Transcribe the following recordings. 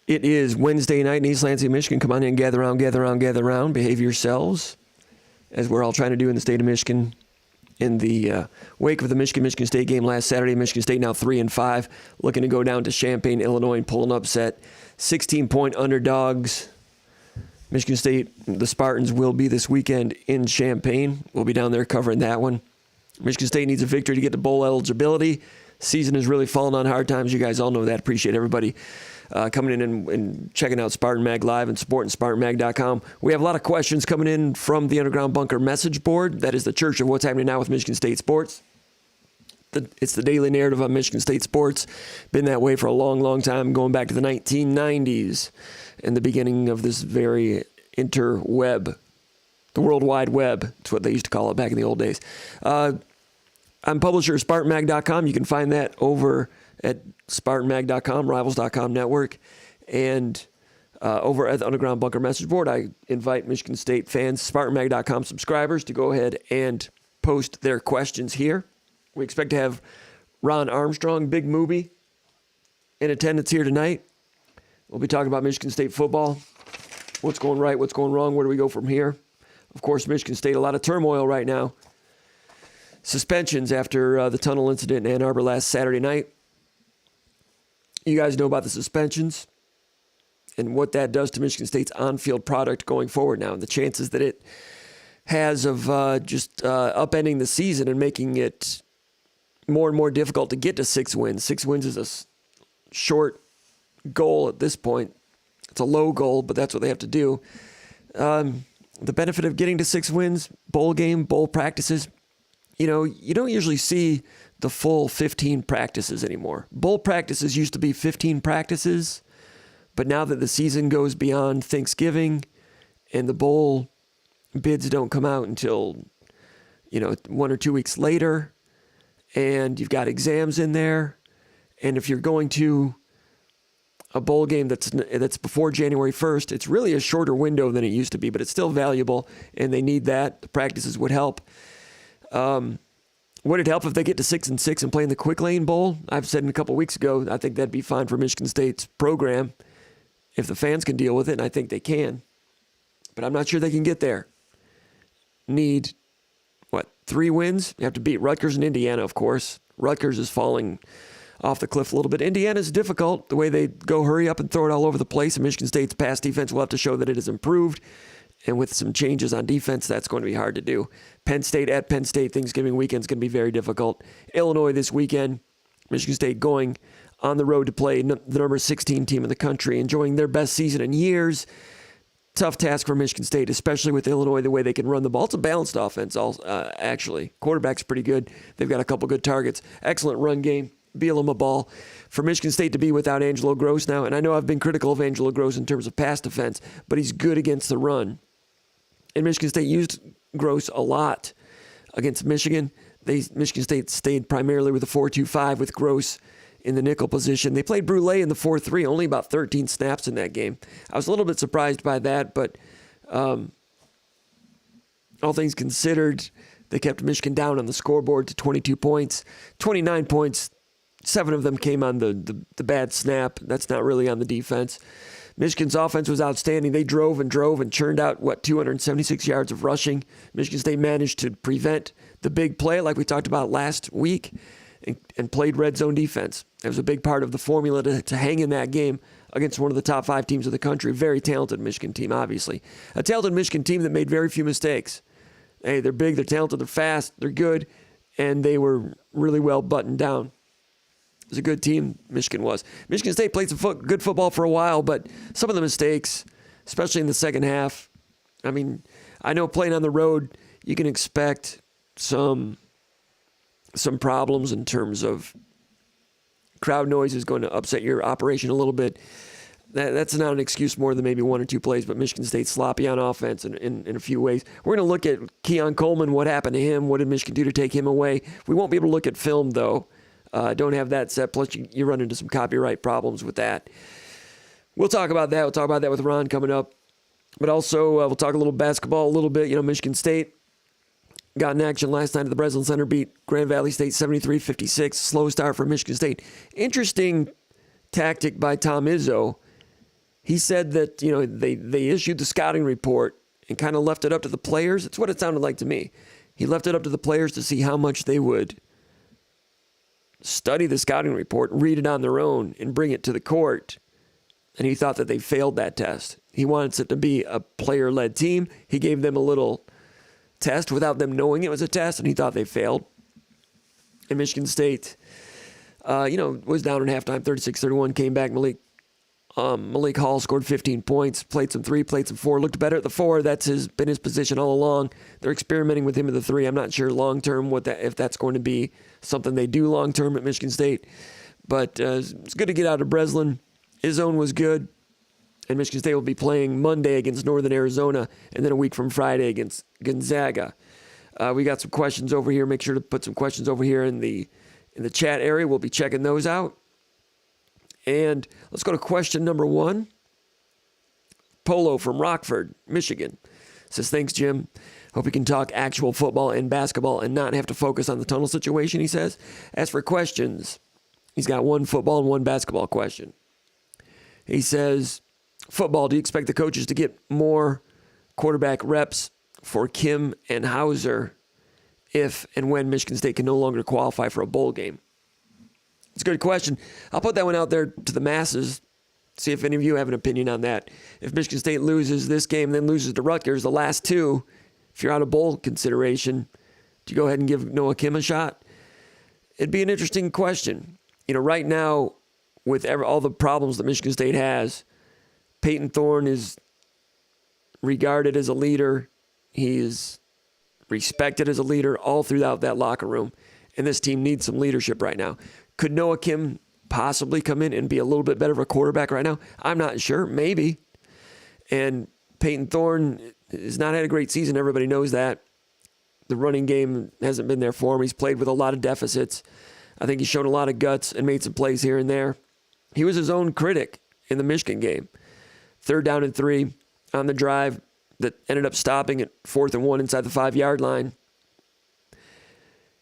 It is Wednesday night in East Lansing, Michigan. Come on in, gather around, gather around, gather around. Behave yourselves, as we're all trying to do in the state of Michigan. In the wake of the Michigan State game last Saturday, Michigan State now 3-5, looking to go down to Champaign, Illinois, and pull an upset. 16-point underdogs. Michigan State, the Spartans, will be this weekend in Champaign. We'll be down there covering that one. Michigan State needs a victory to get to bowl eligibility. Season has really fallen on hard times. You guys all know that. Appreciate everybody coming in and checking out SpartanMag Live and supporting SpartanMag.com. We have a lot of questions coming in from the Underground Bunker message board. That is the church of what's happening now with Michigan State sports. It's the daily narrative on Michigan State sports. Been that way for a long, long time, going back to the 1990s and the beginning of this very interweb, the World Wide Web. That's what they used to call it back in the old days. I'm publisher of SpartanMag.com. You can find that over at SpartanMag.com, Rivals.com network, and over at the Underground Bunker message board. I invite Michigan State fans, SpartanMag.com subscribers, to go ahead and post their questions here. We expect to have Ron Armstrong, Big Movie, in attendance here tonight. We'll be talking about Michigan State football, what's going right, what's going wrong, where do we go from here. Of course, Michigan State, a lot of turmoil right now. Suspensions after the tunnel incident in Ann Arbor last Saturday night. You guys know about the suspensions and what that does to Michigan State's on-field product going forward now, and the chances that it has of just upending the season and making it more and more difficult to get to 6 wins. 6 wins is a short goal at this point. It's a low goal, but that's what they have to do. The benefit of getting to 6 wins, bowl game, bowl practices, you know, you don't usually see the full 15 practices anymore. Bowl practices used to be 15 practices, but now that the season goes beyond Thanksgiving and the bowl bids don't come out until, 1 or 2 weeks later, and you've got exams in there, and if you're going to a bowl game that's before January 1st, it's really a shorter window than it used to be, but it's still valuable, and they need that. The practices would help. Would it help if they get to 6-6 and play in the Quick Lane Bowl? I've said a couple weeks ago, I think that'd be fine for Michigan State's program if the fans can deal with it, and I think they can. But I'm not sure they can get there. Need, 3 wins? You have to beat Rutgers and Indiana, of course. Rutgers is falling off the cliff a little bit. Indiana's difficult, the way they go hurry up and throw it all over the place, and Michigan State's pass defense will have to show that it has improved. And with some changes on defense, that's going to be hard to do. Penn State at Penn State, Thanksgiving weekend is going to be very difficult. Illinois this weekend. Michigan State going on the road to play the number 16 team in the country, enjoying their best season in years. Tough task for Michigan State, especially with Illinois, the way they can run the ball. It's a balanced offense, actually. Quarterback's pretty good. They've got a couple good targets. Excellent run game. Bielema ball. For Michigan State to be without Angelo Gross now, and I know I've been critical of Angelo Gross in terms of pass defense, but he's good against the run. And Michigan State used Gross a lot against Michigan. Michigan State stayed primarily with a 4-2-5 with Gross in the nickel position. They played Brule in the 4-3, only about 13 snaps in that game. I was a little bit surprised by that, but all things considered, they kept Michigan down on the scoreboard to 22 points. 29 points, 7 of them came on the bad snap. That's not really on the defense. Michigan's offense was outstanding. They drove and churned out, 276 yards of rushing. Michigan State managed to prevent the big play like we talked about last week and played red zone defense. That was a big part of the formula to hang in that game against one of the top 5 teams of the country. Very talented Michigan team, obviously. A talented Michigan team that made very few mistakes. Hey, they're big, they're talented, they're fast, they're good, and they were really well buttoned down. It was a good team, Michigan was. Michigan State played some good football for a while, but some of the mistakes, especially in the second half, I mean, I know playing on the road, you can expect some problems in terms of crowd noise is going to upset your operation a little bit. That's not an excuse more than maybe 1 or 2 plays, but Michigan State's sloppy on offense in a few ways. We're going to look at Keon Coleman, what happened to him, what did Michigan do to take him away. We won't be able to look at film, though. Don't have that set, plus you run into some copyright problems with that. We'll talk about that. We'll talk about that with Ron coming up. But also, we'll talk a little basketball a little bit. Michigan State got in action last night at the Breslin Center, beat Grand Valley State 73-56. Slow start for Michigan State. Interesting tactic by Tom Izzo. He said that, they issued the scouting report and kind of left it up to the players. It's what it sounded like to me. He left it up to the players to see how much they would study the scouting report, read it on their own, and bring it to the court. And he thought that they failed that test. He wants it to be a player-led team. He gave them a little test without them knowing it was a test, and he thought they failed. And Michigan State, was down at halftime, 36-31, came back. Malik Hall scored 15 points, played some 3, played some 4, looked better at the 4. That's been his position all along. They're experimenting with him at the 3. I'm not sure long-term if that's going to be something they do long-term at Michigan State. But it's good to get out of Breslin. His zone was good. And Michigan State will be playing Monday against Northern Arizona and then a week from Friday against Gonzaga. We got some questions over here. Make sure to put some questions over here in the chat area. We'll be checking those out. And let's go to question number 1. Polo from Rockford, Michigan, says, thanks, Jim. Hope you can talk actual football and basketball and not have to focus on the tunnel situation, he says. As for questions, he's got 1 football and 1 basketball question. He says, football, do you expect the coaches to get more quarterback reps for Kim and Hauser if and when Michigan State can no longer qualify for a bowl game? It's a good question. I'll put that one out there to the masses, see if any of you have an opinion on that. If Michigan State loses this game, then loses to Rutgers, the last 2, if you're out of bowl consideration, do you go ahead and give Noah Kim a shot? It'd be an interesting question. Right now, with all the problems that Michigan State has, Peyton Thorne is regarded as a leader. He is respected as a leader all throughout that locker room. And this team needs some leadership right now. Could Noah Kim possibly come in and be a little bit better of a quarterback right now? I'm not sure. Maybe. And Peyton Thorne has not had a great season. Everybody knows that. The running game hasn't been there for him. He's played with a lot of deficits. I think he's shown a lot of guts and made some plays here and there. He was his own critic in the Michigan game. 3rd down and 3 on the drive that ended up stopping at 4th and 1 inside the 5-yard line.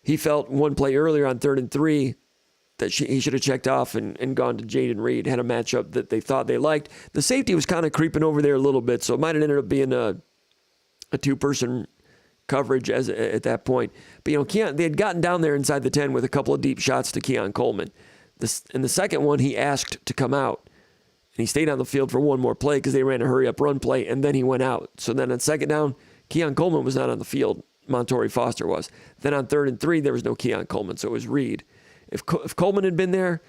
He felt one play earlier on 3rd and 3 that he should have checked off and gone to Jaden Reed, had a matchup that they thought they liked. The safety was kind of creeping over there a little bit, so it might have ended up being a 2-person coverage at that point. But, they had gotten down there inside the 10 with a couple of deep shots to Keon Coleman. In the second one, he asked to come out, and he stayed on the field for one more play because they ran a hurry-up run play, and then he went out. So then on 2nd down, Keon Coleman was not on the field. Montori Foster was. Then on 3rd and 3, there was no Keon Coleman, so it was Reed. If Coleman had been there,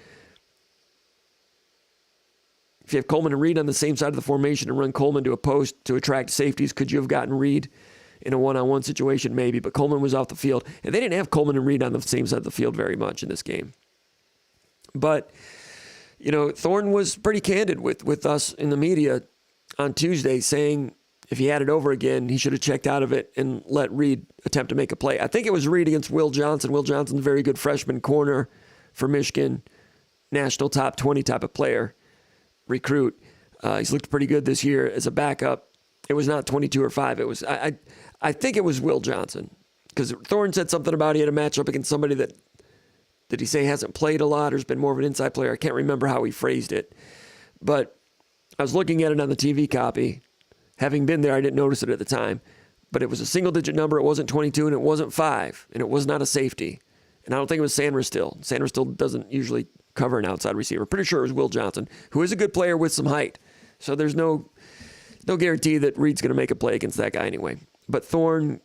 if you have Coleman and Reed on the same side of the formation and run Coleman to a post to attract safeties, could you have gotten Reed in a one-on-one situation? Maybe, but Coleman was off the field. And they didn't have Coleman and Reed on the same side of the field very much in this game. But, Thorne was pretty candid with us in the media on Tuesday, saying if he had it over again, he should have checked out of it and let Reed attempt to make a play. I think it was Reed against Will Johnson. Will Johnson's a very good freshman corner for Michigan, national top 20 type of player, recruit. He's looked pretty good this year as a backup. It was not 22 or 5. It was I think it was Will Johnson, because Thorne said something about he had a matchup against somebody that did he say hasn't played a lot or has been more of an inside player? I can't remember how he phrased it, but I was looking at it on the TV copy. Having been there, I didn't notice it at the time, but it was a single-digit number. It wasn't 22, and it wasn't 5, and it was not a safety. And I don't think it was Sandra Still. Sandra Still doesn't usually cover an outside receiver. Pretty sure it was Will Johnson, who is a good player with some height. So there's no guarantee that Reed's going to make a play against that guy anyway. But Thorne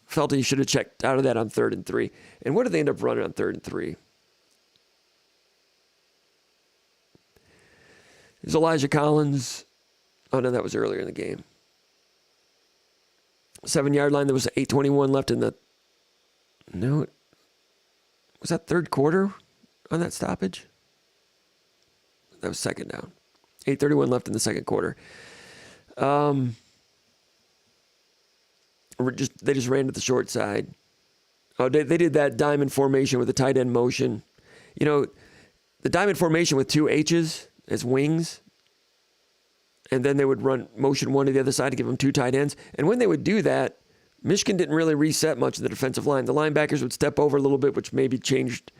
felt he should have checked out of that on 3rd and 3. And what did they end up running on 3rd and 3? It was Elijah Collins. Oh, no, that was earlier in the game. 7-yard line. There was 8:21 left in the... No. Was that 3rd quarter on that stoppage? That was 2nd down. 8:31 left in the 2nd quarter. They just ran to the short side. Oh, they did that diamond formation with the tight end motion. The diamond formation with 2 H's as wings. And then they would run motion one to the other side to give them 2 tight ends. And when they would do that, Michigan didn't really reset much of the defensive line. The linebackers would step over a little bit, which maybe changed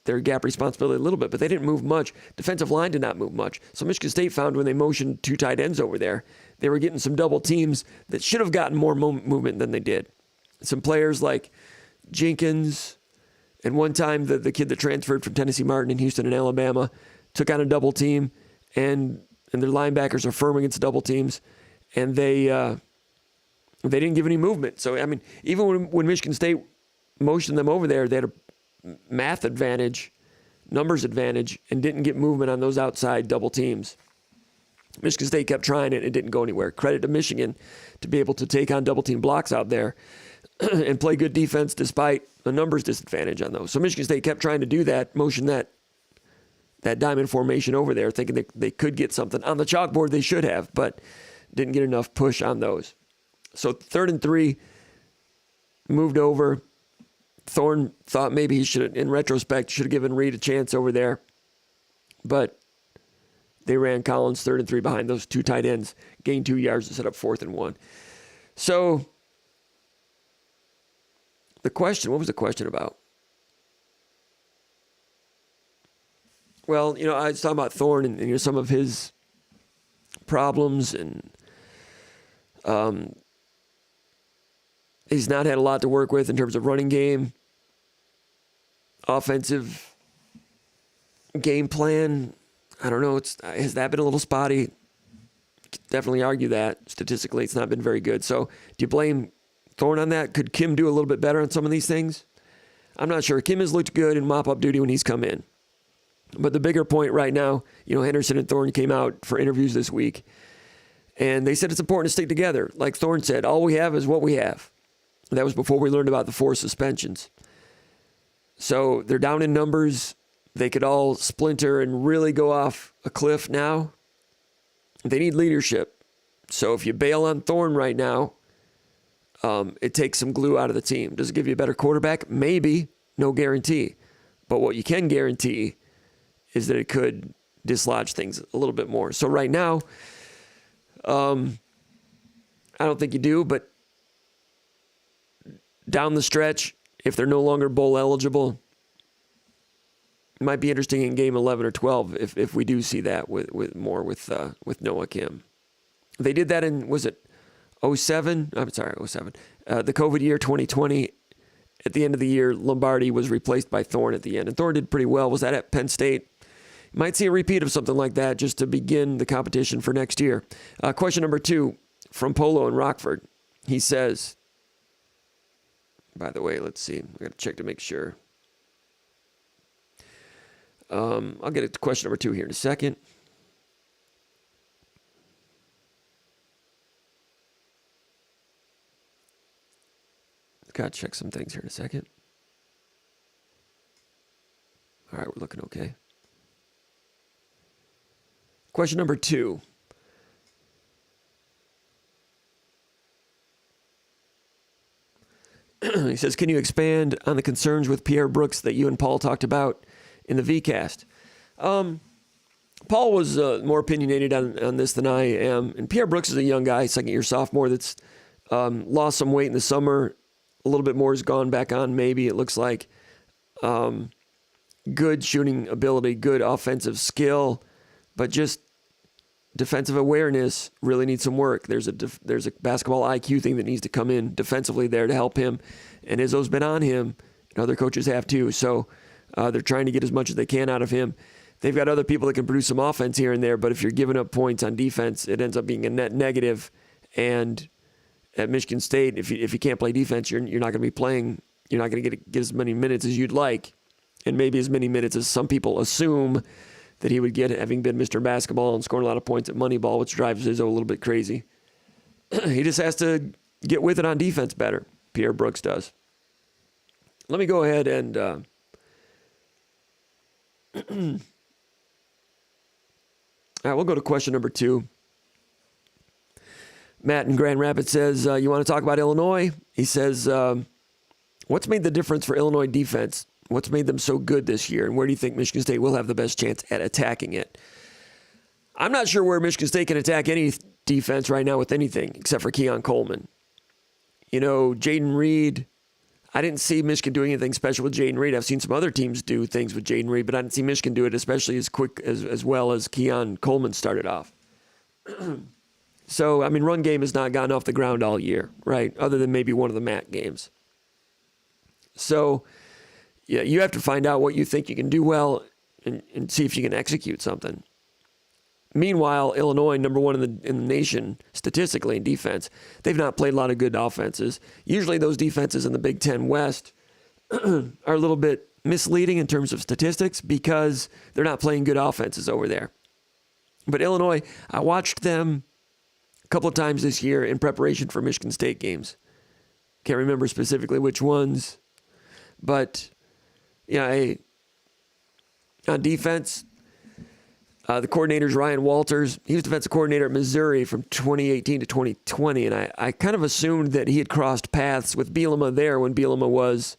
their gap responsibility a little bit, but they didn't move much. Defensive line did not move much. So Michigan State found when they motioned 2 tight ends over there, they were getting some double teams that should have gotten more movement than they did. Some players like Jenkins, and one time the kid that transferred from Tennessee Martin in Houston and Alabama took on a double team, and their linebackers are firm against double teams, and they didn't give any movement. So, I mean, even when Michigan State motioned them over there, they had a math advantage, numbers advantage, and didn't get movement on those outside double teams. Michigan State kept trying it and didn't go anywhere. Credit to Michigan to be able to take on double team blocks out there and play good defense despite a numbers disadvantage on those. So Michigan State kept trying to do that, motion that diamond formation over there, thinking they could get something. On the chalkboard, they should have, but didn't get enough push on those. So 3rd and 3, moved over. Thorne thought maybe he should, in retrospect, should have given Reed a chance over there. But they ran Collins 3rd and 3 behind those 2 tight ends, gained 2 yards to set up 4th and 1. So what was the question about? Well, I was talking about Thorne and some of his problems, and he's not had a lot to work with in terms of running game, offensive game plan. I don't know. Has that been a little spotty? Definitely argue that. Statistically, it's not been very good. So do you blame Thorne on that? Could Kim do a little bit better on some of these things? I'm not sure. Kim has looked good in mop-up duty when he's come in. But the bigger point right now, Henderson and Thorne came out for interviews this week, and they said it's important to stick together. Like Thorne said, all we have is what we have. That was before we learned about the 4 suspensions. So they're down in numbers. They could all splinter and really go off a cliff now. They need leadership. So if you bail on Thorne right now, it takes some glue out of the team. Does it give you a better quarterback? Maybe. No guarantee. But what you can guarantee is that it could dislodge things a little bit more. So right now, I don't think you do, but down the stretch, if they're no longer bowl eligible, it might be interesting in game 11 or 12 if we do see that with Noah Kim. They did that in, was it 07? I'm sorry, 07. The COVID year 2020. At the end of the year, Lombardi was replaced by Thorne at the end. And Thorne did pretty well. Was that at Penn State? Might see a repeat of something like that just to begin the competition for next year. Question number 2 from Polo in Rockford. He says, by the way, let's see. I got to check to make sure. I'll get to question number 2 here in a second. Got to check some things here in a second. All right, we're looking okay. Question number 2. He says, can you expand on the concerns with Pierre Brooks that you and Paul talked about in the VCast? Paul was more opinionated on this than I am. And Pierre Brooks is a young guy, second-year sophomore, that's lost some weight in the summer. A little bit more has gone back on, maybe, it looks like. Good shooting ability, good offensive skill, but just defensive awareness really needs some work. There's a basketball IQ thing that needs to come in defensively there to help him. And Izzo's been on him, and other coaches have too. So they're trying to get as much as they can out of him. They've got other people that can produce some offense here and there, but if you're giving up points on defense, it ends up being a net negative. And at Michigan State, if you can't play defense, you're not going to be playing. You're not going to get as many minutes as you'd like, and maybe as many minutes as some people assume that he would get, having been Mr. Basketball and scoring a lot of points at Moneyball, which drives Izzo a little bit crazy. He just has to get with it on defense better. Pierre Brooks does. Let me go ahead and we'll go to question number 2. Matt in Grand Rapids says, you want to talk about Illinois? He says, what's made the difference for Illinois defense? What's made them so good this year? And where do you think Michigan State will have the best chance at attacking it? I'm not sure where Michigan State can attack any defense right now with anything except for Keon Coleman. Jaden Reed, I didn't see Michigan doing anything special with Jaden Reed. I've seen some other teams do things with Jaden Reed, but I didn't see Michigan do it, especially as quick as well as Keon Coleman started off. So, I mean, run game has not gotten off the ground all year, right? Other than maybe one of the MAC games. So, yeah, you have to find out what you think you can do well and see if you can execute something. Meanwhile, Illinois, number one in the nation statistically in defense, they've not played a lot of good offenses. Usually those defenses in the Big Ten West are a little bit misleading in terms of statistics because they're not playing good offenses over there. But Illinois, I watched them a couple of times this year in preparation for Michigan State games. Can't remember specifically which ones, but yeah, on defense, the coordinator's Ryan Walters. He was defensive coordinator at Missouri from 2018 to 2020, and I kind of assumed that he had crossed paths with Bielema there when Bielema was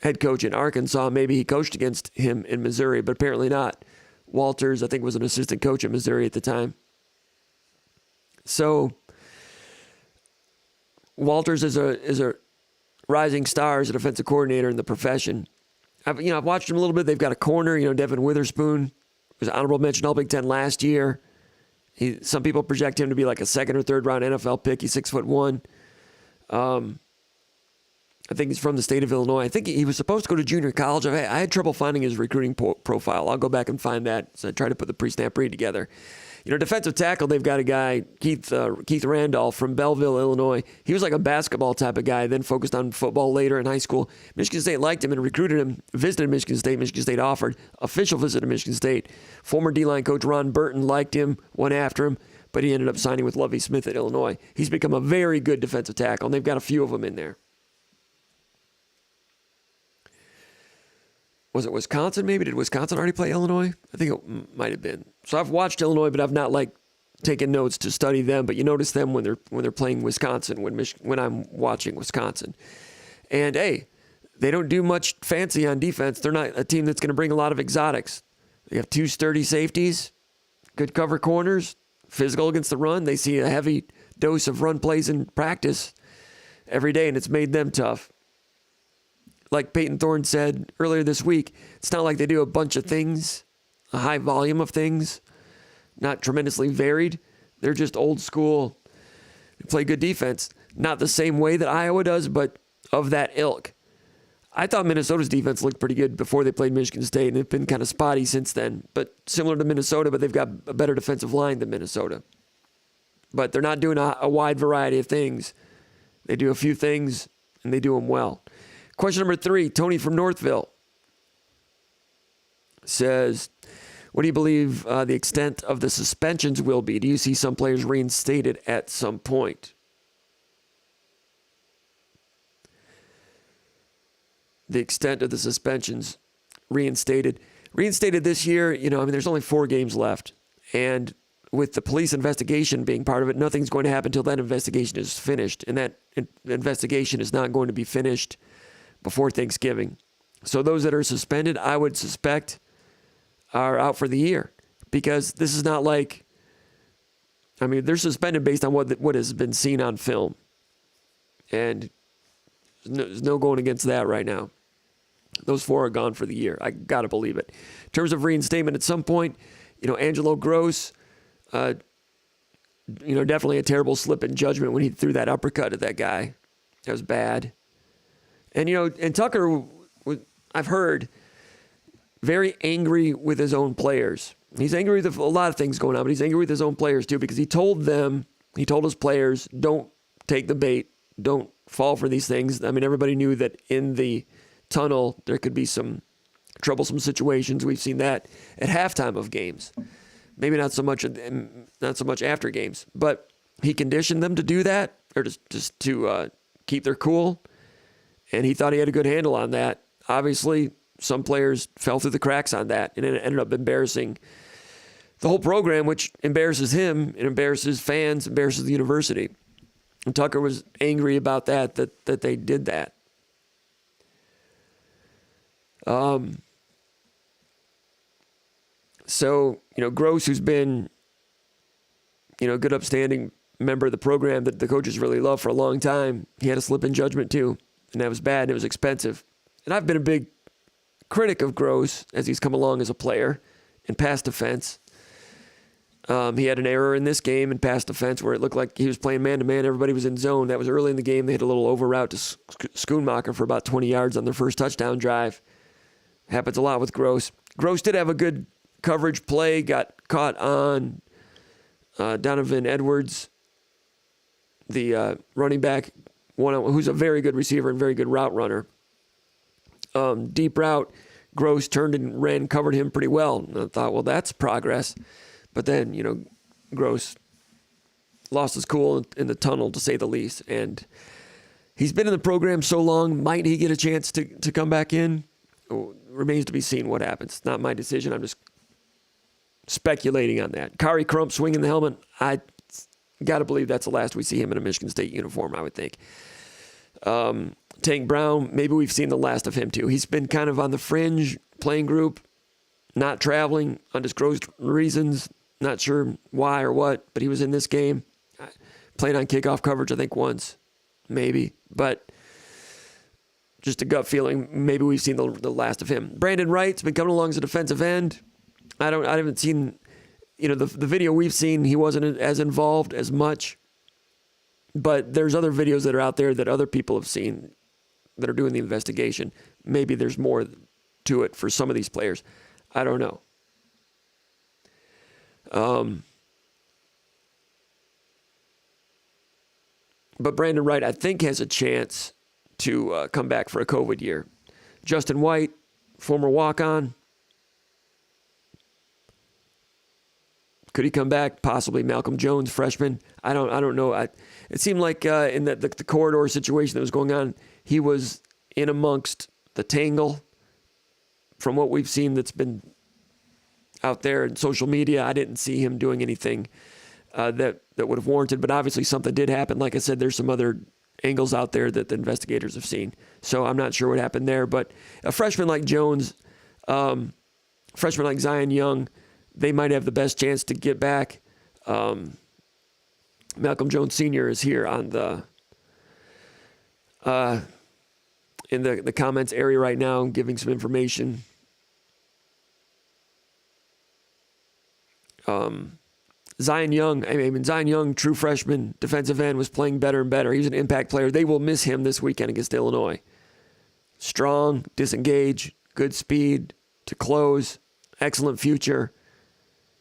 head coach in Arkansas. Maybe he coached against him in Missouri, but apparently not. Walters, I think, was an assistant coach at Missouri at the time. So Walters is a rising star as a defensive coordinator in the profession. I've watched him a little bit. They've got a corner, Devin Witherspoon was honorable mention All Big Ten last year. Some people project him to be like a second or third round NFL pick. He's 6'1". I think he's from the state of Illinois. I think he was supposed to go to junior college. I had trouble finding his recruiting profile. I'll go back and find that. So I tried to put the pre-snap read together. Defensive tackle, they've got a guy, Keith Randolph from Belleville, Illinois. He was like a basketball type of guy, then focused on football later in high school. Michigan State liked him and recruited him, visited Michigan State. Michigan State offered. Official visit to Michigan State. Former D-line coach Ron Burton liked him, went after him, but he ended up signing with Lovie Smith at Illinois. He's become a very good defensive tackle, and they've got a few of them in there. Was it Wisconsin maybe? Did Wisconsin already play Illinois? I think it might have been. So I've watched Illinois, but I've not taken notes to study them. But you notice them when they're playing Wisconsin, when I'm watching Wisconsin. And hey, they don't do much fancy on defense. They're not a team that's going to bring a lot of exotics. They have two sturdy safeties, good cover corners, physical against the run. They see a heavy dose of run plays in practice every day, and it's made them tough. Like Peyton Thorne said earlier this week, it's not like they do a bunch of things, a high volume of things, not tremendously varied. They're just old school. They play good defense. Not the same way that Iowa does, but of that ilk. I thought Minnesota's defense looked pretty good before they played Michigan State, and it's been kind of spotty since then. But similar to Minnesota, but they've got a better defensive line than Minnesota. But they're not doing a wide variety of things. They do a few things, and they do them well. Question number 3, Tony from Northville says, what do you believe the extent of the suspensions will be? Do you see some players reinstated at some point? The extent of the suspensions reinstated. Reinstated this year, there's only 4 games left. And with the police investigation being part of it, nothing's going to happen until that investigation is finished. And that investigation is not going to be finished before Thanksgiving. So those that are suspended, I would suspect, are out for the year. Because this is not like, they're suspended based on what has been seen on film. And there's no going against that right now. Those 4 are gone for the year. I got to believe it. In terms of reinstatement, at some point, Angelo Gross, definitely a terrible slip in judgment when he threw that uppercut at that guy. That was bad. And, and Tucker, I've heard, very angry with his own players. He's angry with a lot of things going on, but he's angry with his own players too, because he told his players, don't take the bait, don't fall for these things. Everybody knew that in the tunnel there could be some troublesome situations. We've seen that at halftime of games. Maybe not so much after games, but he conditioned them to do that, or just to keep their cool. And he thought he had a good handle on that. Obviously, some players fell through the cracks on that, and it ended up embarrassing the whole program, which embarrasses him, it embarrasses fans, embarrasses the university. And Tucker was angry about that they did that. So, Gross, who's been, a good upstanding member of the program that the coaches really love for a long time, he had a slip in judgment too. and that was bad, and it was expensive. And I've been a big critic of Gross as he's come along as a player in pass defense. He had an error in this game in pass defense where it looked like he was playing man-to-man. Everybody was in zone. That was early in the game. They had a little over route to Schoonmaker for about 20 yards on their first touchdown drive. Happens a lot with Gross. Gross did have a good coverage play, got caught on Donovan Edwards, the running back, who's a very good receiver and very good route runner. Deep route, Gross turned and covered him pretty well. And I thought, well, that's progress. But then, Gross lost his cool in the tunnel, to say the least. And he's been in the program so long, might he get a chance to come back in? Remains to be seen what happens. It's not my decision. I'm just speculating on that. Kari Crump swinging the helmet. I got to believe that's the last we see him in a Michigan State uniform, I would think. Tank Brown, maybe we've seen the last of him too. He's been kind of on the fringe playing group, not traveling, undisclosed reasons. Not sure why or what, but he was in this game. Played on kickoff coverage, I think, once, maybe. But just a gut feeling, maybe we've seen the last of him. Brandon Wright's been coming along as a defensive end. I haven't seen, the video we've seen, he wasn't as involved as much. But there's other videos that are out there that other people have seen that are doing the investigation. Maybe there's more to it for some of these players. I don't know. But Brandon Wright, I think, has a chance to come back for a COVID year. Justin White, former walk-on. Could he come back? Possibly. Malcolm Jones, freshman. I don't know. It seemed like in the corridor situation that was going on, he was in amongst the tangle. From what we've seen that's been out there in social media, I didn't see him doing anything that would have warranted. But obviously something did happen. Like I said, there's some other angles out there that the investigators have seen. So I'm not sure what happened there. But a freshman like Jones, freshman like Zion Young, they might have the best chance to get back. Malcolm Jones Sr. is here on in the comments area right now, giving some information. Zion Young, true freshman defensive end, was playing better and better. He's an impact player. They will miss him this weekend against Illinois. Strong, disengage, good speed to close, excellent future.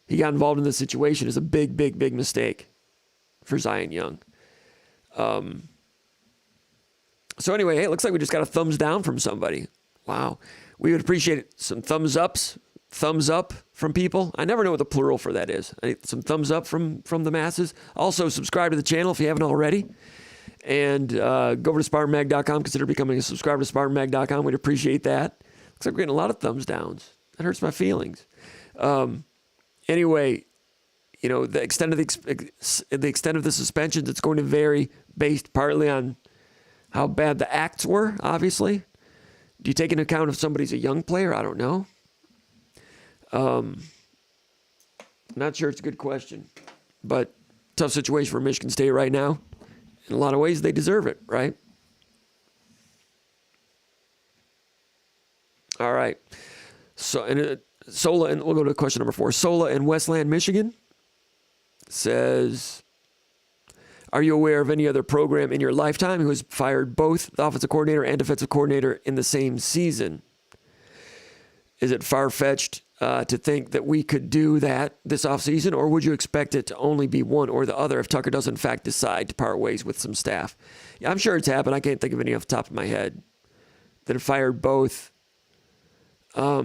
He got involved in this situation. It's a big, big, big mistake for Zion Young. So anyway, hey, it looks like we just got a thumbs down from somebody. Wow. We would appreciate some thumbs up from people. I never know what the plural for that is. Some thumbs up from the masses. Also, subscribe to the channel if you haven't already. And go over to SpartanMag.com. Consider becoming a subscriber to SpartanMag.com. We'd appreciate that. Looks like we're getting a lot of thumbs downs. That hurts my feelings. Anyway, the extent of the suspensions, it's going to vary based partly on how bad the acts were, obviously. Do you take into account if somebody's a young player? I don't know. Not sure. It's a good question. But tough situation for Michigan State right now. In a lot of ways, they deserve it, right? All right. So, Sola, and we'll go to question number 4. Sola in Westland, Michigan says, are you aware of any other program in your lifetime who has fired both the offensive coordinator and defensive coordinator in the same season? Is it far-fetched to think that we could do that this offseason, or would you expect it to only be one or the other if Tucker does in fact decide to part ways with some staff? Yeah, I'm sure it's happened. I can't think of any off the top of my head that have fired both. I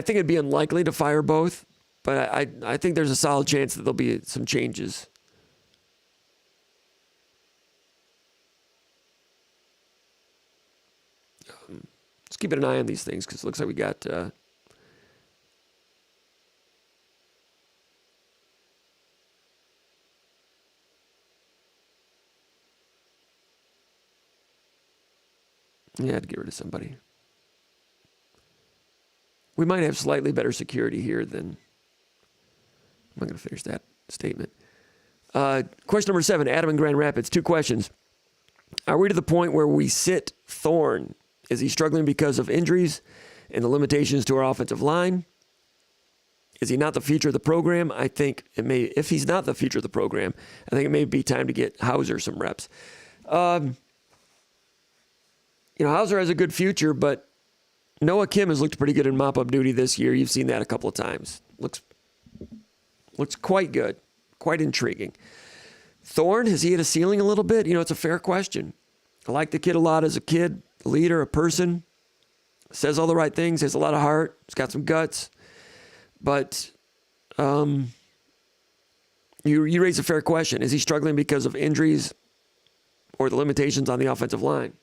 think it'd be unlikely to fire both, but I think there's a solid chance that there'll be some changes. Just keeping an eye on these things because it looks like we got I had to get rid of somebody. We might have slightly better security here than... I'm not going to finish that statement. Question number 7, Adam in Grand Rapids. 2 questions. Are we to the point where we sit Thorne? Is he struggling because of injuries and the limitations to our offensive line? Is he not the future of the program? I think it may. If he's not the future of the program, I think it may be time to get Hauser some reps. Hauser has a good future, but Noah Kim has looked pretty good in mop-up duty this year. You've seen that a couple of times. Looks quite good, quite intriguing. Thorne, has he hit a ceiling a little bit? It's a fair question. I like the kid a lot as a kid, a leader, a person. Says all the right things, has a lot of heart, he's got some guts. But you raise a fair question. Is he struggling because of injuries or the limitations on the offensive line?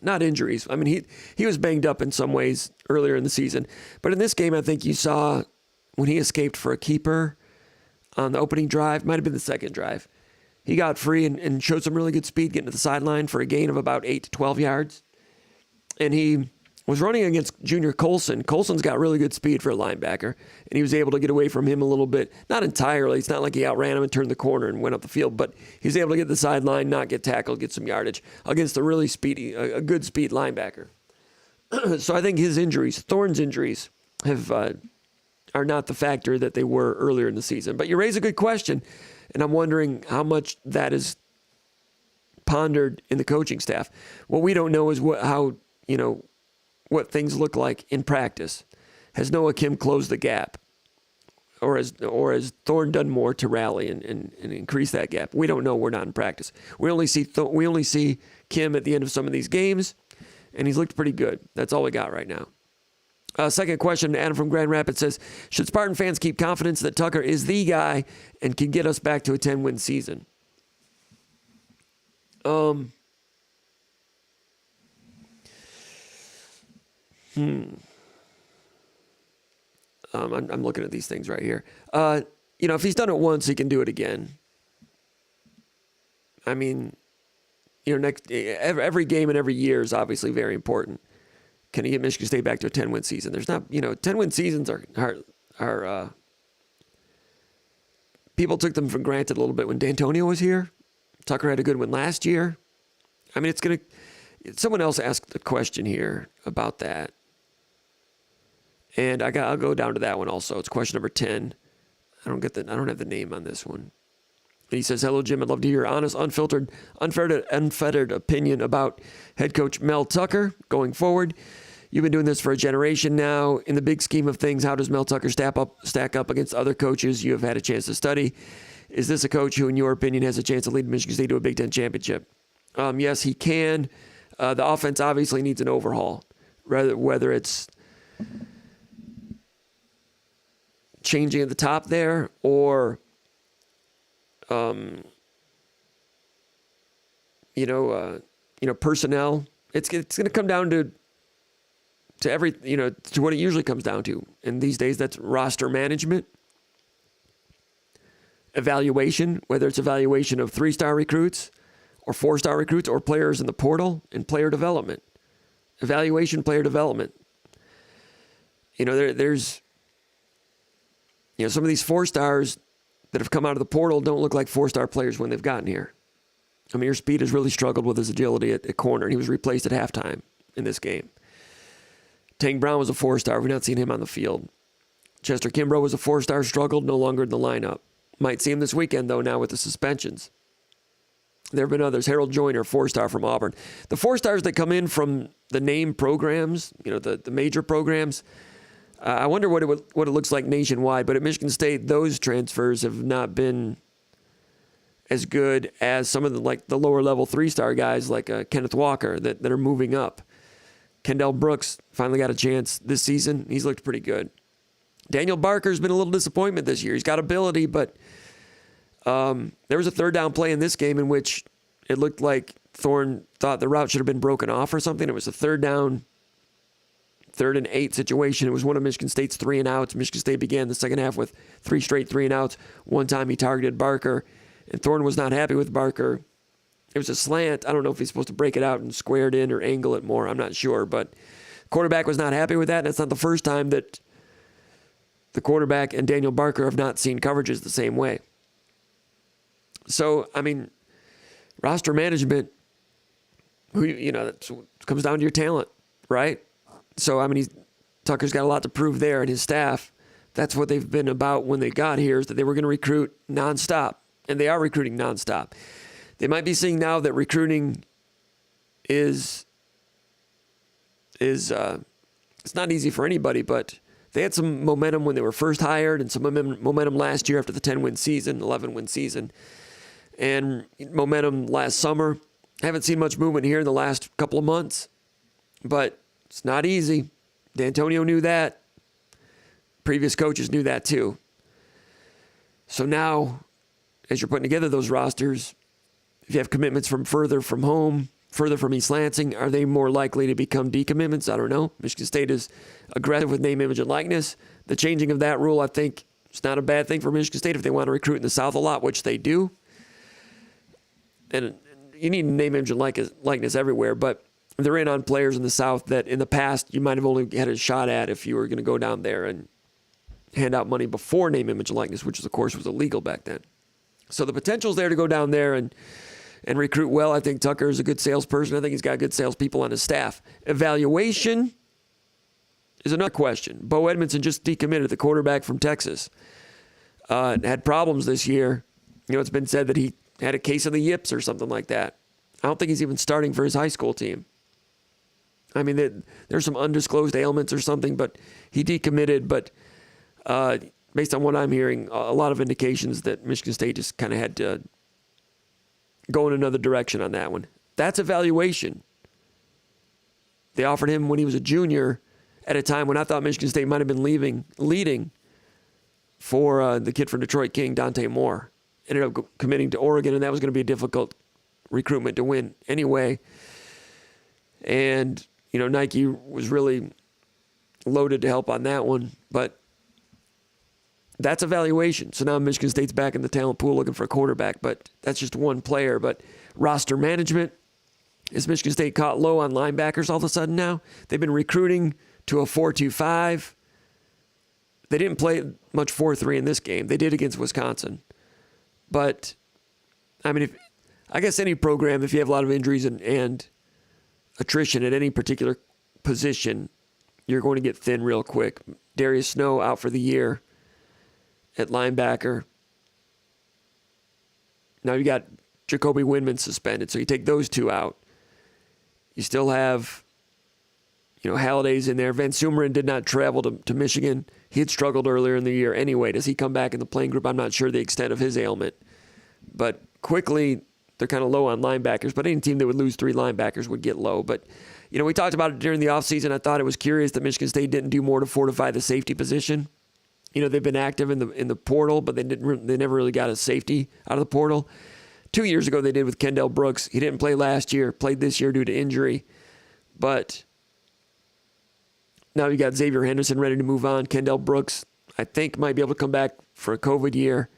Not injuries. I mean, he was banged up in some ways earlier in the season. But in this game, I think you saw when he escaped for a keeper on the opening drive, might have been the second drive, he got free and showed some really good speed getting to the sideline for a gain of about 8 to 12 yards. And he was running against Junior Colson. Colson's got really good speed for a linebacker, and he was able to get away from him a little bit. Not entirely. It's not like he outran him and turned the corner and went up the field, but he was able to get to the sideline, not get tackled, get some yardage against a really speedy, a good speed linebacker. So I think his injuries, Thorne's injuries, are not the factor that they were earlier in the season. But you raise a good question, and I'm wondering how much that is pondered in the coaching staff. What we don't know is what things look like in practice. Has Noah Kim closed the gap? Or has Thorne done more to rally and increase that gap? We don't know. We're not in practice. We only see Kim at the end of some of these games, and he's looked pretty good. That's all we got right now. Second question, Adam from Grand Rapids says, should Spartan fans keep confidence that Tucker is the guy and can get us back to a 10-win season? I'm looking at these things right here. If he's done it once, he can do it again. I mean, every game and every year is obviously very important. Can he get Michigan State back to a 10-win season? There's not, 10-win seasons are people took them for granted a little bit when D'Antonio was here. Tucker had a good one last year. I mean, someone else asked the question here about that. And I'll go down to that one also. It's question number 10. I don't have the name on this one. He says, hello, Jim. I'd love to hear your honest, unfiltered, unfettered opinion about head coach Mel Tucker going forward. You've been doing this for a generation now. In the big scheme of things, how does Mel Tucker stack up against other coaches you have had a chance to study? Is this a coach who, in your opinion, has a chance to lead Michigan State to a Big Ten championship? Yes, he can. The offense obviously needs an overhaul, whether it's changing at the top there or personnel. It's going to come down to what it usually comes down to. And these days, that's roster management, evaluation, whether it's evaluation of 3-star recruits or 4-star recruits or players in the portal, and player development. Evaluation, player development. There's some of these 4-stars that have come out of the portal don't look like 4-star players when they've gotten here. Amir Speed has really struggled with his agility at corner, and he was replaced at halftime in this game. Tank Brown was a 4-star. We've not seen him on the field. Chester Kimbrough was a 4-star, struggled, no longer in the lineup. Might see him this weekend, though, now with the suspensions. There have been others. Harold Joyner, 4-star from Auburn. The 4-stars that come in from the name programs, the major programs, I wonder what it looks like nationwide. But at Michigan State, those transfers have not been as good as some of the lower level 3-star guys like Kenneth Walker that are moving up. Kendall Brooks finally got a chance this season. He's looked pretty good. Daniel Barker's been a little disappointment this year. He's got ability, but there was a 3rd down play in this game in which it looked like Thorne thought the route should have been broken off or something. It was a 3rd down, 3rd and 8 situation. It was one of Michigan State's 3 and outs. Michigan State began the second half with 3 straight 3 and outs. One time he targeted Barker, and Thorne was not happy with Barker. It was a slant. I don't know if he's supposed to break it out and square it in or angle it more. I'm not sure, but quarterback was not happy with that, and it's not the first time that the quarterback and Daniel Barker have not seen coverages the same way. So, roster management That comes down to your talent, right? So, I mean, Tucker's got a lot to prove there, and his staff, that's what they've been about when they got here, is that they were going to recruit nonstop, and they are recruiting nonstop. They might be seeing now that recruiting is it's not easy for anybody, but they had some momentum when they were first hired and some momentum last year after the 11-win season, and momentum last summer. Haven't seen much movement here in the last couple of months, but it's not easy. D'Antonio knew that. Previous coaches knew that too. So now, as you're putting together those rosters, if you have commitments from further from home, further from East Lansing, are they more likely to become decommitments? I don't know. Michigan State is aggressive with name, image, and likeness. The changing of that rule, I think, is not a bad thing for Michigan State if they want to recruit in the South a lot, which they do. And you need name, image, and likeness everywhere, but they're in on players in the South that in the past you might have only had a shot at if you were going to go down there and hand out money before name, image, and likeness, which of course was illegal back then. So the potential's there to go down there and recruit well. I think Tucker is a good salesperson. I think he's got good salespeople on his staff. Evaluation is another question. Bo Edmondson just decommitted, the quarterback from Texas. Had problems this year. It's been said that he had a case of the yips or something like that. I don't think he's even starting for his high school team. I mean, there's some undisclosed ailments or something, but he decommitted. But based on what I'm hearing, a lot of indications that Michigan State just kind of had to go in another direction on that one. That's evaluation. They offered him when he was a junior at a time when I thought Michigan State might have been leading for the kid from Detroit King, Dante Moore. Ended up committing to Oregon, and that was going to be a difficult recruitment to win anyway. And, Nike was really loaded to help on that one. But that's evaluation. So now Michigan State's back in the talent pool looking for a quarterback, but that's just one player. But roster management, is Michigan State caught low on linebackers all of a sudden now? They've been recruiting to a 4-2-5. They didn't play much 4-3 in this game. They did against Wisconsin. But, I mean, I guess any program, if you have a lot of injuries and attrition at any particular position, you're going to get thin real quick. Darius Snow out for the year at linebacker. Now you got Jacoby Windman suspended, so you take those two out. You still have, Halliday's in there. Van Sumeren did not travel to Michigan. He had struggled earlier in the year anyway. Does he come back in the playing group? I'm not sure the extent of his ailment. But quickly, they're kind of low on linebackers. But any team that would lose 3 linebackers would get low. But, we talked about it during the offseason. I thought it was curious that Michigan State didn't do more to fortify the safety position. They've been active in the portal, but they never really got a safety out of the portal. 2 years ago, they did with Kendall Brooks. He didn't play last year, played this year due to injury. But now you got Xavier Henderson ready to move on. Kendall Brooks, I think, might be able to come back for a COVID year.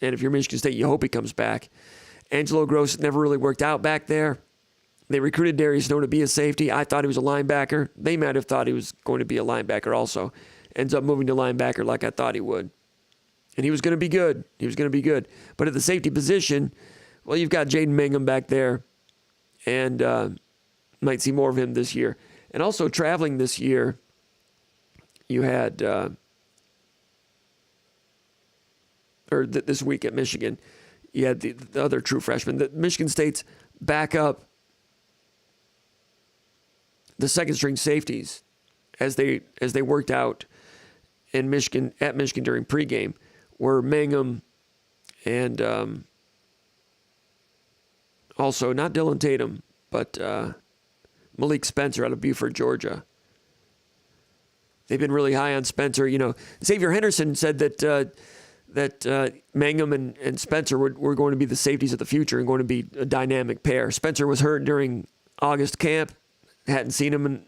And if you're Michigan State, you hope he comes back. Angelo Gross never really worked out back there. They recruited Darius Snow to be a safety. I thought he was a linebacker. They might have thought he was going to be a linebacker also. Ends up moving to linebacker like I thought he would. And he was going to be good. But at the safety position, well, you've got Jaden Mangum back there. And might see more of him this year. And also traveling this year, you had, this week at Michigan, you had the other true freshman. The Michigan State's backup, the second-string safeties, as they worked out at Michigan during pregame, were Mangum and also not Dylan Tatum, but Malik Spencer out of Beaufort, Georgia. They've been really high on Spencer. Xavier Henderson said that Mangum and Spencer were going to be the safeties of the future and going to be a dynamic pair. Spencer was hurt during August camp. Hadn't seen him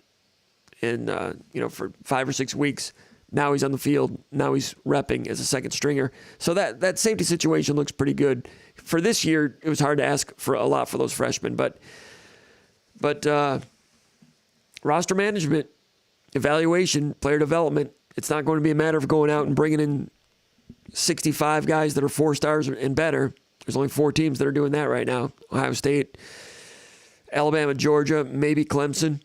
for 5 or 6 weeks. Now he's on the field. Now he's repping as a second stringer. So that safety situation looks pretty good. For this year, it was hard to ask for a lot for those freshmen, but roster management, evaluation, player development, it's not going to be a matter of going out and bringing in 65 guys that are 4 stars and better. There's only 4 teams that are doing that right now. Ohio State, Alabama, Georgia, maybe Clemson.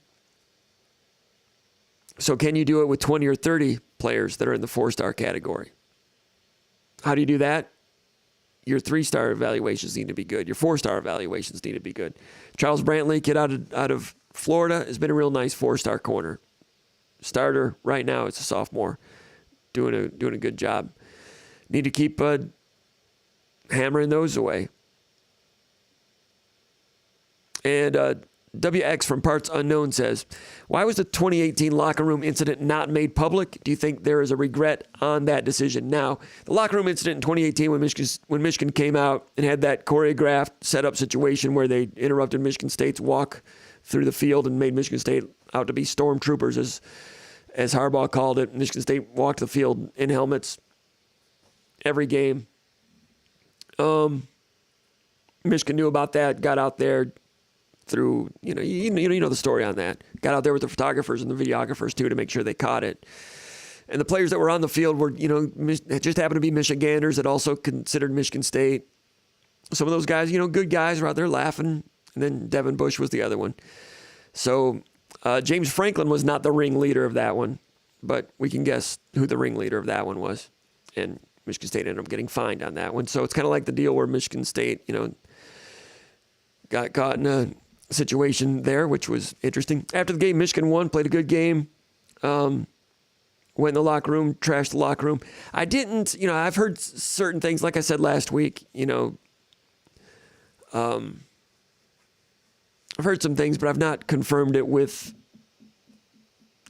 So can you do it with 20 or 30 players that are in the 4-star category? How do you do that? Your 3-star evaluations need to be good. Your 4-star evaluations need to be good. Charles Brantley, kid out of Florida, has been a real nice 4-star corner. Starter right now, it's a sophomore, doing a good job. Need to keep hammering those away. And WX from Parts Unknown says, why was the 2018 locker room incident not made public? Do you think there is a regret on that decision? Now, the locker room incident in 2018 when Michigan came out and had that choreographed set-up situation where they interrupted Michigan State's walk through the field and made Michigan State out to be stormtroopers, as Harbaugh called it. Michigan State walked the field in helmets every game. Michigan knew about that, got out there through, you know the story on that. Got out there with the photographers and the videographers too to make sure they caught it. And the players that were on the field were, just happened to be Michiganders that also considered Michigan State. Some of those guys, good guys were out there laughing. And then Devin Bush was the other one. So James Franklin was not the ringleader of that one, but we can guess who the ringleader of that one was. And Michigan State ended up getting fined on that one. So it's kind of like the deal where Michigan State, got caught in a situation there, which was interesting. After the game, Michigan won, played a good game. Went in the locker room, trashed the locker room. I didn't, I've heard certain things, like I said last week, I've heard some things, but I've not confirmed it with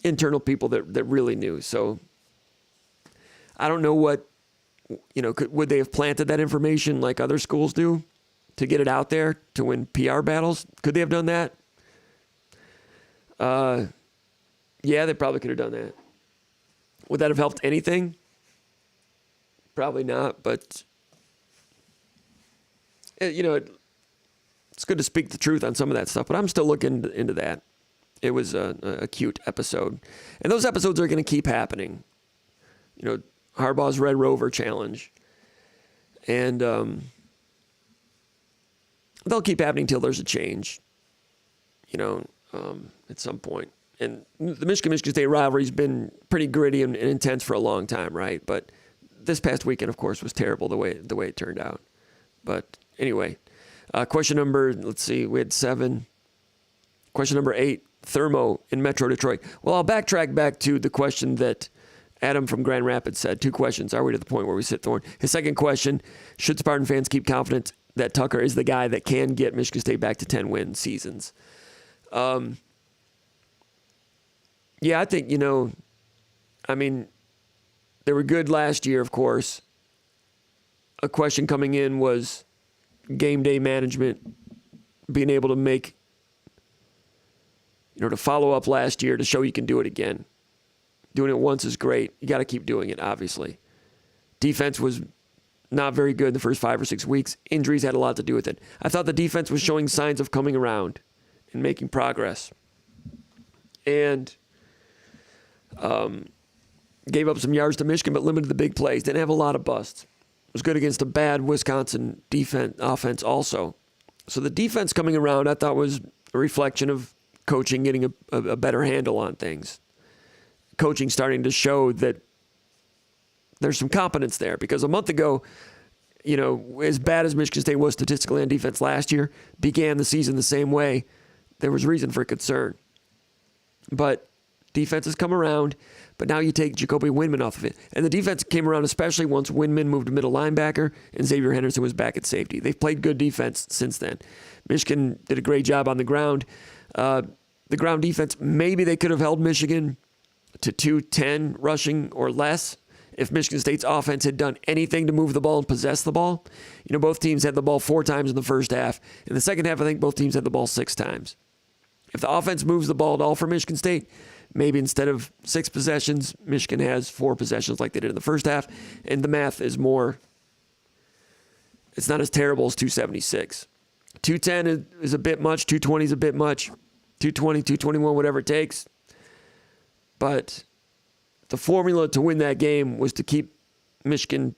internal people that really knew. So I don't know what, would they have planted that information like other schools do to get it out there to win PR battles? Could they have done that? Yeah, they probably could have done that. Would that have helped anything? Probably not, but it's good to speak the truth on some of that stuff, but I'm still looking into that. It was a cute episode. And those episodes are going to keep happening. Harbaugh's Red Rover Challenge. And they'll keep happening until there's a change, at some point. And the Michigan State rivalry's been pretty gritty and intense for a long time, right? But this past weekend, of course, was terrible the way it turned out. But anyway, question number, let's see, we had 7. Question number 8, Thermo in Metro Detroit. Well, I'll backtrack back to the question that Adam from Grand Rapids said. 2 questions. Are we to the point where we sit, Thorne? His second question, should Spartan fans keep confidence that Tucker is the guy that can get Michigan State back to 10-win seasons? Yeah, I think, they were good last year, of course. A question coming in was game day management, being able to make, to follow up last year to show you can do it again. Doing it once is great. You got to keep doing it, obviously. Defense was not very good in the first 5 or 6 weeks. Injuries had a lot to do with it. I thought the defense was showing signs of coming around and making progress. And gave up some yards to Michigan, but limited the big plays. Didn't have a lot of busts. It was good against a bad Wisconsin offense also. So the defense coming around, I thought, was a reflection of coaching getting a better handle on things. Coaching starting to show that there's some competence there. Because a month ago, as bad as Michigan State was statistically on defense last year, began the season the same way, there was reason for concern. But defense has come around, but now you take Jacoby Windman off of it. And the defense came around especially once Windman moved to middle linebacker and Xavier Henderson was back at safety. They've played good defense since then. Michigan did a great job on the ground. The ground defense, maybe they could have held Michigan to 210 rushing or less if Michigan State's offense had done anything to move the ball and possess the ball. Both teams had the ball 4 times in the first half. In the second half, I think both teams had the ball 6 times. If the offense moves the ball at all for Michigan State, maybe instead of 6 possessions, Michigan has 4 possessions like they did in the first half, and the math is more, it's not as terrible as 276. 210 is a bit much, 220 is a bit much, 220, 221, whatever it takes. But the formula to win that game was to keep Michigan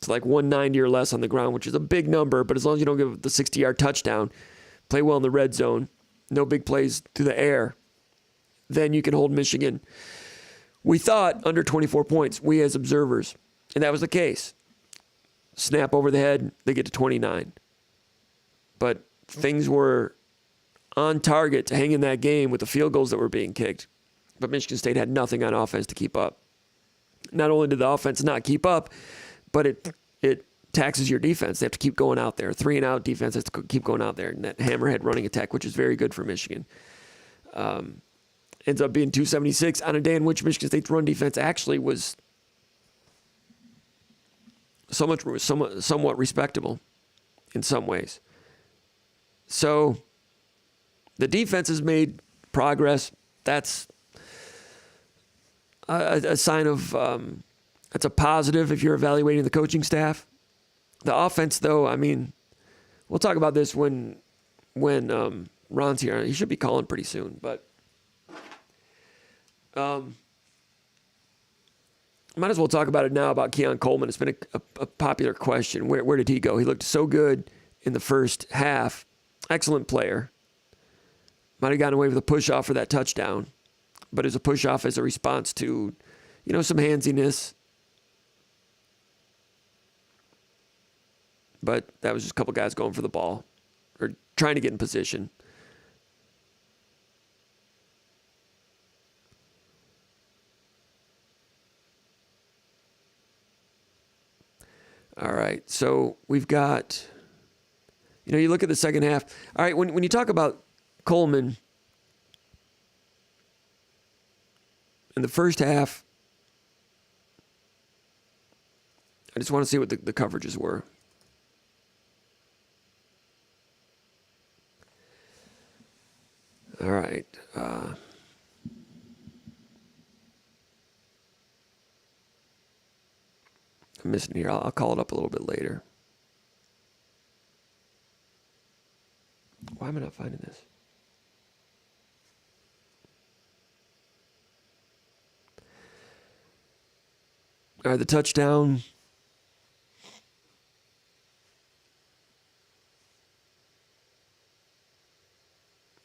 to like 190 or less on the ground, which is a big number, but as long as you don't give the 60-yard touchdown, play well in the red zone, no big plays through the air, then you can hold Michigan. We thought under 24 points, we as observers, and that was the case. Snap over the head, they get to 29. But things were on target to hang in that game with the field goals that were being kicked. But Michigan State had nothing on offense to keep up. Not only did the offense not keep up, but it taxes your defense. They have to keep going out there. 3-and-out defense has to keep going out there. And that hammerhead running attack, which is very good for Michigan, ends up being 276 on a day in which Michigan State's run defense actually was somewhat respectable in some ways. So the defense has made progress. That's a sign of that's a positive if you're evaluating the coaching staff. The offense, though, I mean, we'll talk about this when Ron's here. He should be calling pretty soon, but might as well talk about it now about Keon Coleman. It's been a popular question. Where did he go? He looked so good in the first half. Excellent player. Might have gotten away with a push-off for that touchdown, but as a push-off as a response to, some handsiness. But that was just a couple guys going for the ball or trying to get in position. All right, so we've got, you look at the second half. All right, when you talk about Coleman in the first half, I just want to see what the coverages were. All right. I'm missing here. I'll call it up a little bit later. Why am I not finding this? All right, the touchdown.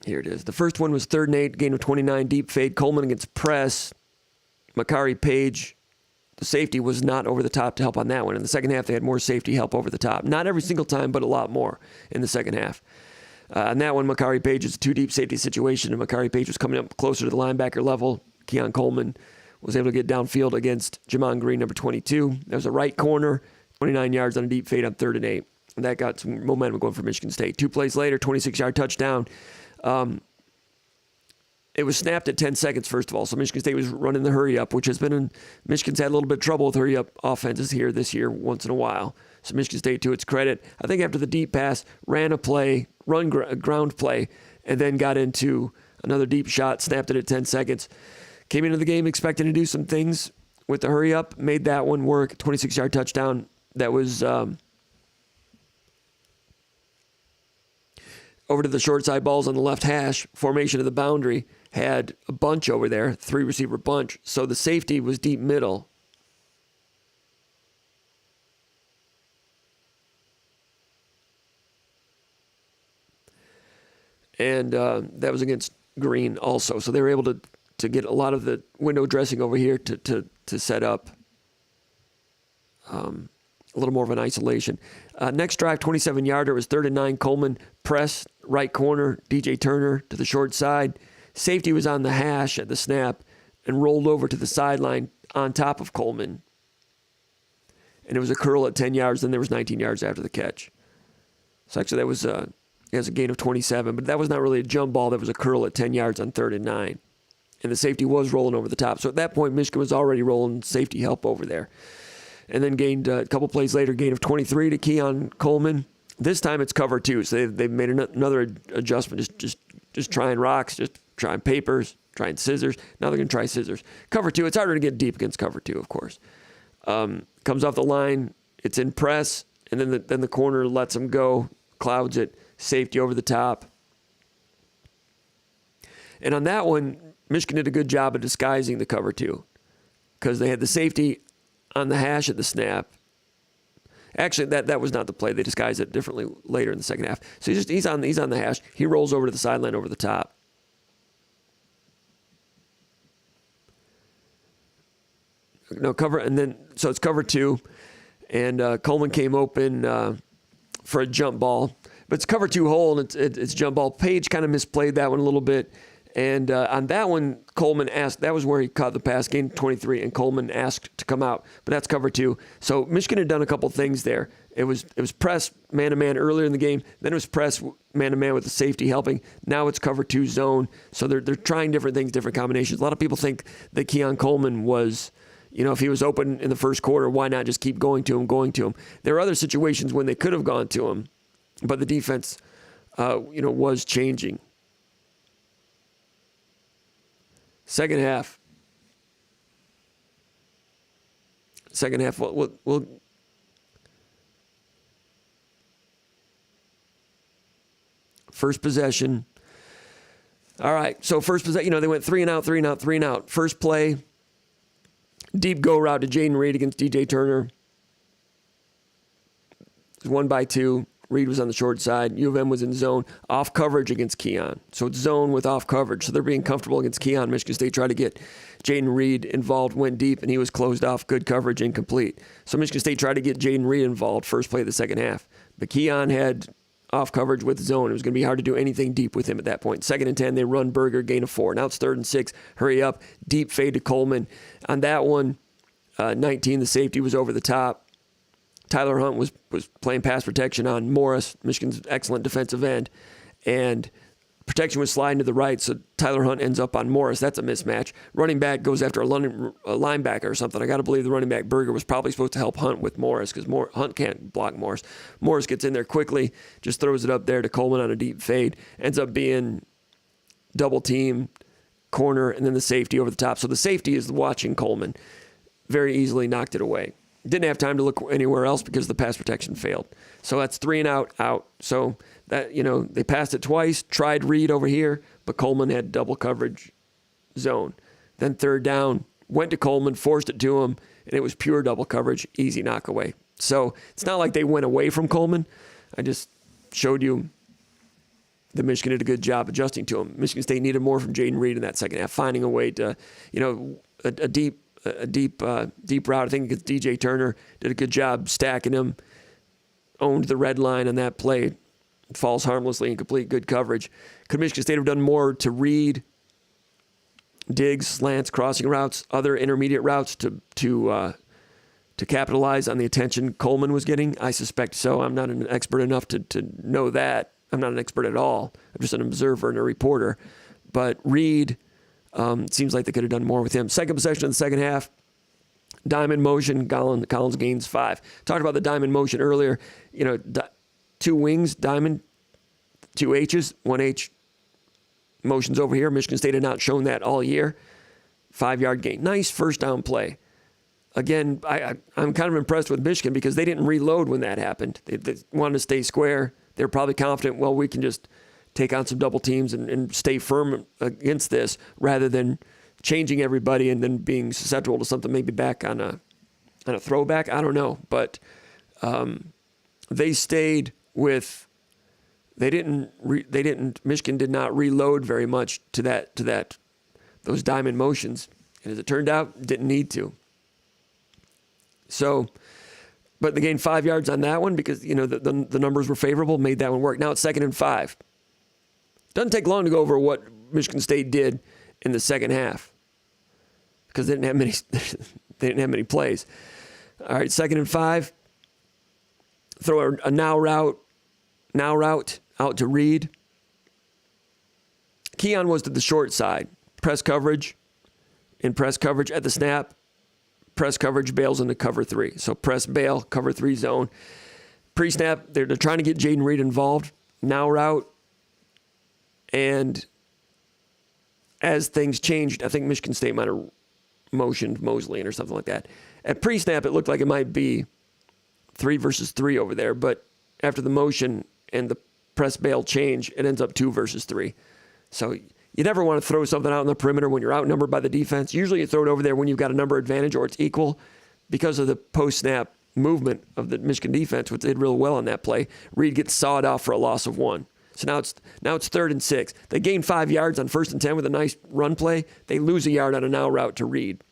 Here it is. The first one was 3rd and 8, gain of 29, deep fade. Coleman against press. Makari Page, the safety, was not over the top to help on that one. In the second half, they had more safety help over the top. Not every single time, but a lot more in the second half. On that one, Makari Page is a 2-deep safety situation, and Makari Page was coming up closer to the linebacker level. Keon Coleman was able to get downfield against Jamon Green, number 22. That was a right corner, 29 yards on a deep fade on 3rd and 8. And that got some momentum going for Michigan State. 2 plays later, 26-yard touchdown. It was snapped at 10 seconds, first of all. So Michigan State was running the hurry-up, which has been Michigan's had a little bit of trouble with hurry-up offenses here this year once in a while. So Michigan State, to its credit, I think after the deep pass, ran a play, ground play, and then got into another deep shot, snapped it at 10 seconds. Came into the game expecting to do some things with the hurry-up, made that one work, 26-yard touchdown. That was over to the short side balls on the left hash, formation of the boundary, had a bunch over there, 3-receiver bunch. So the safety was deep middle. And that was against Green also. So they were able to get a lot of the window dressing over here to set up a little more of an isolation. Next drive, 27-yarder, was 3rd and 9. Coleman press, right corner, DJ Turner to the short side. Safety was on the hash at the snap and rolled over to the sideline on top of Coleman. And it was a curl at 10 yards, then there was 19 yards after the catch. So actually that was it was a gain of 27, but that was not really a jump ball. That was a curl at 10 yards on 3rd and 9. And the safety was rolling over the top. So at that point, Michigan was already rolling safety help over there. And then gained a couple plays later, gain of 23 to Keon Coleman. This time it's cover 2, so they've made another adjustment, just trying rocks, just trying papers, trying scissors. Now they're going to try scissors. Cover 2, it's harder to get deep against cover 2, of course. Comes off the line, it's in press, and then the corner lets him go, clouds it, safety over the top. And on that one, Michigan did a good job of disguising the cover 2 because they had the safety on the hash at the snap. Actually, that was not the play. They disguised it differently later in the second half. So he's on the hash. He rolls over to the sideline over the top. No cover, and then so it's cover 2, and Coleman came open for a jump ball, but it's cover 2 hole, and it's jump ball. Page kind of misplayed that one a little bit, and on that one, Coleman asked. That was where he caught the pass, gained 23, and Coleman asked to come out, but that's cover 2. So Michigan had done a couple things there. It was press man to man earlier in the game. Then it was press man to man with the safety helping. Now it's cover 2 zone. So they're trying different things, different combinations. A lot of people think that Keon Coleman was, if he was open in the first quarter, why not just keep going to him? There are other situations when they could have gone to him, but the defense, was changing. Second half, we'll first possession. All right, so first possession, they went 3 and out, 3 and out, 3 and out. First play, deep go route to Jaden Reed against DJ Turner. It was 1-2. Reed was on the short side. U of M was in zone. Off coverage against Keon. So it's zone with off coverage. So they're being comfortable against Keon. Michigan State tried to get Jaden Reed involved, went deep, and he was closed off. Good coverage, incomplete. So Michigan State tried to get Jaden Reed involved first play of the second half. But Keon had off coverage with zone. It was going to be hard to do anything deep with him at that point. 2nd and 10, they run Berger, gain of 4. Now it's 3rd and 6. Hurry up. Deep fade to Coleman. On that one, 19, the safety was over the top. Tyler Hunt was playing pass protection on Morris, Michigan's excellent defensive end, and protection was sliding to the right, so Tyler Hunt ends up on Morris. That's a mismatch. Running back goes after a linebacker or something. I got to believe the running back, Berger, was probably supposed to help Hunt with Morris because Hunt can't block Morris. Morris gets in there quickly, just throws it up there to Coleman on a deep fade. Ends up being double team, corner, and then the safety over the top. So the safety is watching Coleman. Very easily knocked it away. Didn't have time to look anywhere else because the pass protection failed. So that's 3 and out. So that, they passed it twice, tried Reed over here, but Coleman had double coverage zone. Then 3rd down, went to Coleman, forced it to him, and it was pure double coverage, easy knockaway. So it's not like they went away from Coleman. I just showed you that Michigan did a good job adjusting to him. Michigan State needed more from Jaden Reed in that second half, finding a way to, a deep route. I think against DJ Turner, did a good job stacking him, owned the red line on that play, falls harmlessly, incomplete, good coverage. Could Michigan State have done more to read digs, slants, crossing routes, other intermediate routes to capitalize on the attention Coleman was getting? I suspect so. I'm not an expert enough to know that. I'm not an expert at all. I'm just an observer and a reporter. But Reed, seems like they could have done more with him. Second possession in the second half, diamond motion, Collins gains 5. Talked about the diamond motion earlier. 2 wings, diamond, 2 H's, 1 H. Motions over here. Michigan State had not shown that all year. 5-yard gain. Nice first down play. Again, I'm kind of impressed with Michigan because they didn't reload when that happened. They wanted to stay square. They were probably confident, well, we can just take on some double teams and stay firm against this rather than changing everybody and then being susceptible to something maybe back on a throwback. I don't know. But they stayed with Michigan did not reload very much to those diamond motions. And as it turned out, didn't need to. So, but they gained 5 yards on that one because, the numbers were favorable, made that one work. Now it's 2nd and 5. Doesn't take long to go over what Michigan State did in the second half because they didn't have many plays. All right, 2nd and 5. Throw a now route out to Reed. Keon was to the short side. Press coverage at the snap. Press coverage bails into cover 3. So press bail, cover 3 zone. Pre-snap, they're trying to get Jaden Reed involved. Now route. And as things changed, I think Michigan State might have motioned Mosley in or something like that. At pre-snap, it looked like it might be 3 versus 3 over there, but after the motion and the press bail change, it ends up 2 versus 3. So you never want to throw something out on the perimeter when you're outnumbered by the defense. Usually you throw it over there when you've got a number advantage or it's equal because of the post-snap movement of the Michigan defense, which did real well on that play. Reed gets sawed off for a loss of 1. So now it's 3rd and 6. They gain 5 yards on 1st and 10 with a nice run play. They lose a yard on a now route to Reed.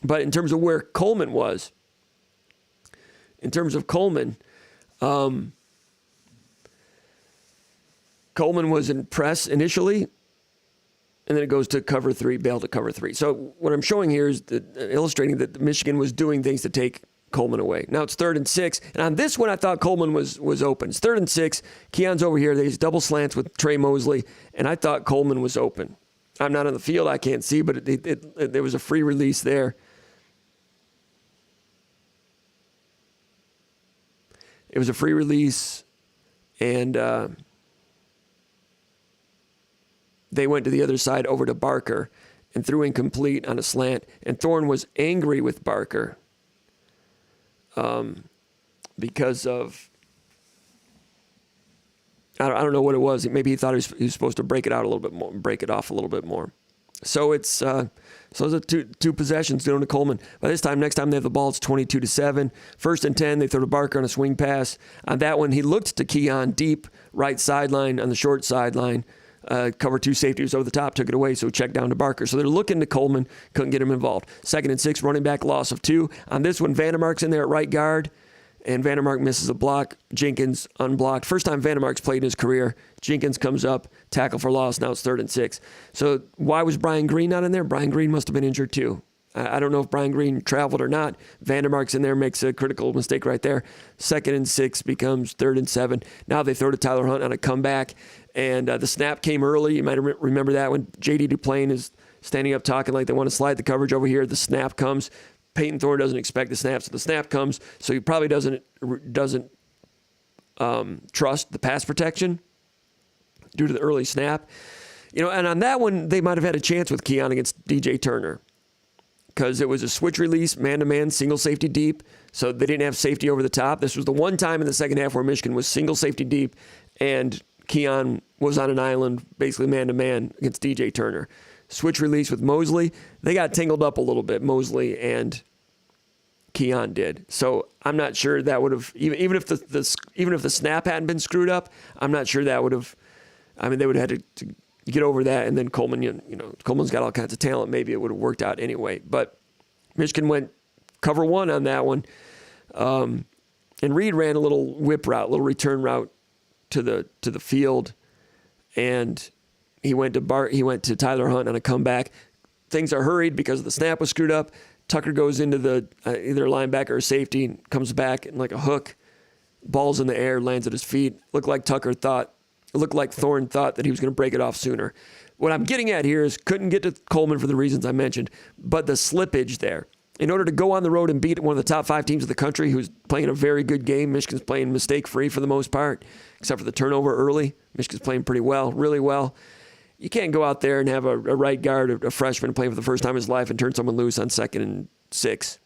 But in terms of where Coleman was, Coleman was in press initially, and then it goes to cover 3, bail to cover 3. So what I'm showing here is illustrating that Michigan was doing things to take Coleman away. Now it's 3rd and 6. And on this one, I thought Coleman was open. It's 3rd and 6. Keon's over here. There's double slants with Trey Mosley, and I thought Coleman was open. I'm not on the field. I can't see, but there was a free release there. It was a free release, and they went to the other side over to Barker and threw incomplete on a slant. And Thorne was angry with Barker because of, I don't know what it was. Maybe he thought he was supposed to break it out a little bit more, break it off a little bit more. So it's so those are two possessions going to Coleman. By this time, next time they have the ball, it's 22-7. 1st and 10, they throw to Barker on a swing pass. On that one, he looked to Keon deep right sideline on the short sideline. Cover 2 safeties over the top, took it away, so check down to Barker. So they're looking to Coleman, couldn't get him involved. 2nd and 6, running back loss of 2. On this one, Vandermark's in there at right guard, and Vandermark misses a block. Jenkins unblocked. First time Vandermark's played in his career. Jenkins comes up, tackle for loss. Now it's 3rd and 6. So why was Brian Green not in there? Brian Green must have been injured too. I don't know if Brian Green traveled or not. Vandermark's in there, makes a critical mistake right there. 2nd and 6 becomes 3rd and 7. Now they throw to Tyler Hunt on a comeback. And the snap came early. You might remember that when J.D. Duplain is standing up talking like they want to slide the coverage over here. The snap comes. Peyton Thorne doesn't expect the snap, so the snap comes. So he probably doesn't trust the pass protection due to the early snap. And on that one, they might have had a chance with Keon against DJ Turner because it was a switch release, man-to-man, single safety deep. So they didn't have safety over the top. This was the one time in the second half where Michigan was single safety deep, and Keon was on an island, basically man-to-man against DJ Turner. Switch release with Mosley. They got tangled up a little bit, Mosley and Keon did. So I'm not sure that would have, even if the snap hadn't been screwed up, I'm not sure that would have, they would have had to get over that. And then Coleman, Coleman's got all kinds of talent. Maybe it would have worked out anyway. But Michigan went cover 1 on that one. And Reed ran a little whip route, little return route to the field, and he went to Tyler Hunt on a comeback. Things are hurried because the snap was screwed up. Tucker goes into the either linebacker or safety and comes back and like a hook, ball's in the air, lands at his feet. Looked like Thorne thought that he was going to break it off sooner. What I'm getting at here is couldn't get to Coleman for the reasons I mentioned, but the slippage there. In order to go on the road and beat one of the top 5 teams of the country who's playing a very good game, Michigan's playing mistake-free for the most part, except for the turnover early. Michigan's playing pretty well, really well. You can't go out there and have a right guard, a freshman playing for the first time in his life and turn someone loose on 2nd and 6.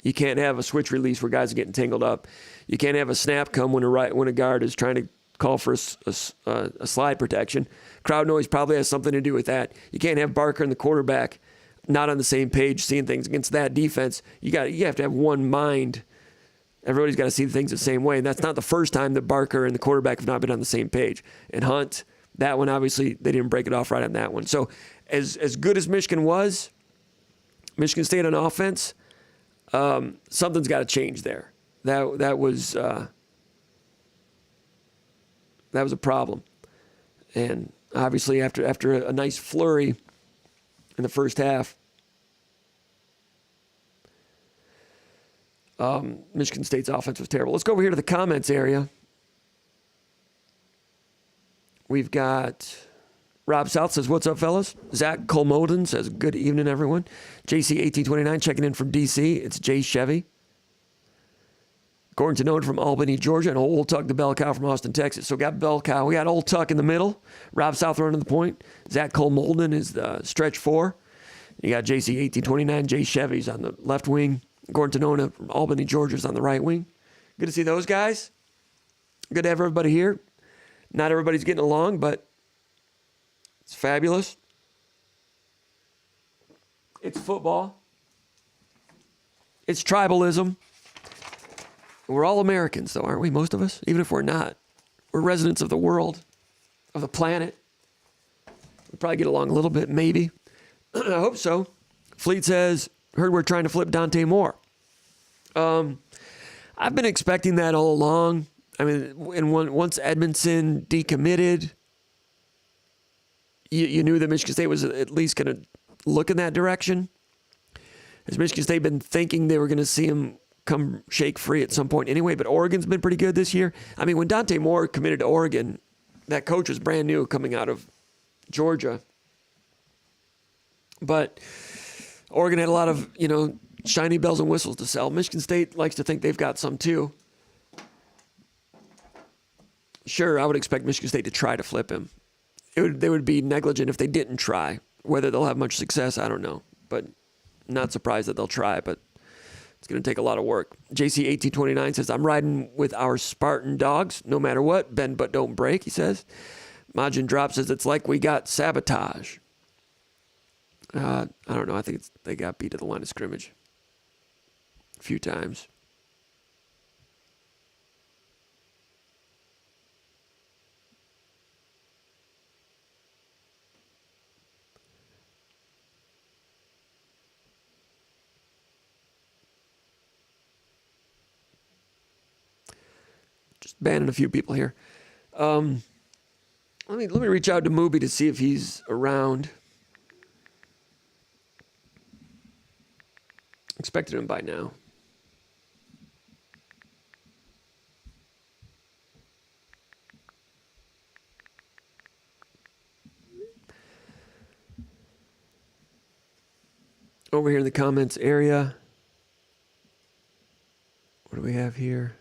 You can't have a switch release where guys are getting tangled up. You can't have a snap come when a guard is trying to call for a slide protection. Crowd noise probably has something to do with that. You can't have Barker and the quarterback not on the same page, seeing things against that defense. You have to have one mind. Everybody's got to see things the same way. And that's not the first time that Barker and the quarterback have not been on the same page. And Hunt, that one, obviously, they didn't break it off right on that one. So as good as Michigan was, Michigan State on offense, something's got to change there. That was a problem. And obviously after a nice flurry in the first half, Michigan State's offense was terrible. Let's go over here to the comments area. We've got Rob South says, "What's up, fellas?" Zach Colmoden says, "Good evening, everyone." JC1829 checking in from D.C. It's Jay Chevy. Gordon Tenode from Albany, Georgia, and Old Tuck the Bell Cow from Austin, Texas. So we got Bell Cow. We got Old Tuck in the middle. Rob South running the point. Zach Colmoden is the stretch 4. You got JC1829, Jay Chevy's on the left wing. Gordon Tenode from Albany, Georgia is on the right wing. Good to see those guys. Good to have everybody here. Not everybody's getting along, but it's fabulous. It's football. It's tribalism. We're all Americans, though, aren't we? Most of us, even if we're not. We're residents of the world, of the planet. We probably get along a little bit, maybe. I hope so. Fleet says, heard we're trying to flip Dante Moore. I've been expecting that all along. I mean, once Edmondson decommitted, you knew that Michigan State was at least going to look in that direction. Has Michigan State been thinking they were going to see him come shake free at some point anyway? But Oregon's been pretty good this year. I mean, when Dante Moore committed to Oregon, that coach was brand new coming out of Georgia. But Oregon had a lot of, shiny bells and whistles to sell. Michigan State likes to think they've got some too. Sure, I would expect Michigan State to try to flip him. They would be negligent if they didn't try. Whether they'll have much success, I don't know. But not surprised that they'll try, but it's going to take a lot of work. JC1829 says, I'm riding with our Spartan dogs, no matter what. Bend but don't break, he says. Majin Drop says, it's like we got sabotage. I don't know. I think they got beat at the line of scrimmage a few times. Just banning a few people here. Let me reach out to Mooby to see if he's around. Expected him by now. Over here in the comments area. What do we have here?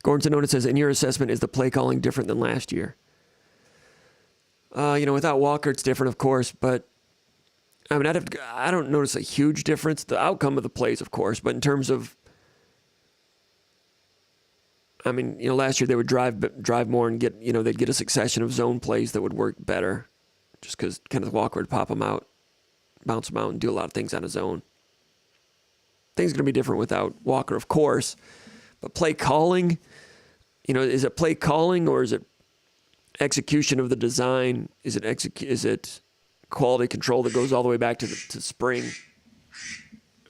Gordon Sonota says, in your assessment, is the play calling different than last year? Without Walker, it's different, of course, but I mean, I don't notice a huge difference. The outcome of the plays, of course, but in terms of, I mean, last year they would drive more and get, they'd get a succession of zone plays that would work better, just because Kenneth Walker would pop them out, bounce them out, and do a lot of things on his own. Things are going to be different without Walker, of course, but play calling, is it play calling or is it execution of the design? Is it quality control that goes all the way back to spring?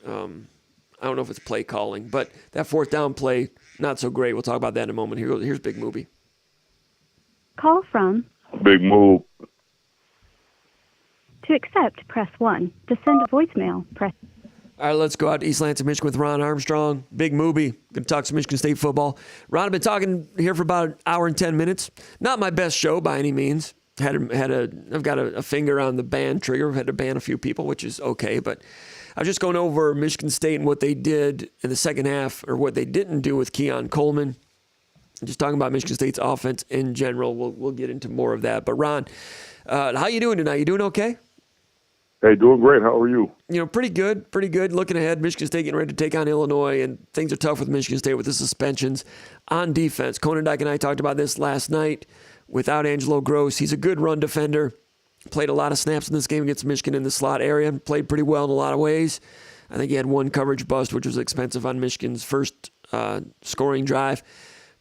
I don't know if it's play calling, but that fourth down play, not so great. We'll talk about that in a moment. Here's Big Movie. Call from Big Move. To accept, press 1. To send a voicemail, press. All right, let's go out to East Lansing, Michigan with Ron Armstrong. Big Movie. Going to talk some Michigan State football. Ron, I've been talking here for about an hour and 10 minutes. Not my best show by any means. I've got a finger on the ban trigger. I've had to ban a few people, which is okay. But I was just going over Michigan State and what they did in the second half, or what they didn't do with Keon Coleman. Just talking about Michigan State's offense in general. We'll get into more of that. But Ron, how you doing tonight? You doing okay? Hey, doing great. How are you? Pretty good. Looking ahead, Michigan State getting ready to take on Illinois, and things are tough with Michigan State with the suspensions on defense. Conan Dyke and I talked about this last night. Without Angelo Gross, he's a good run defender. Played a lot of snaps in this game against Michigan in the slot area. Played pretty well in a lot of ways. I think he had one coverage bust, which was expensive on Michigan's first scoring drive.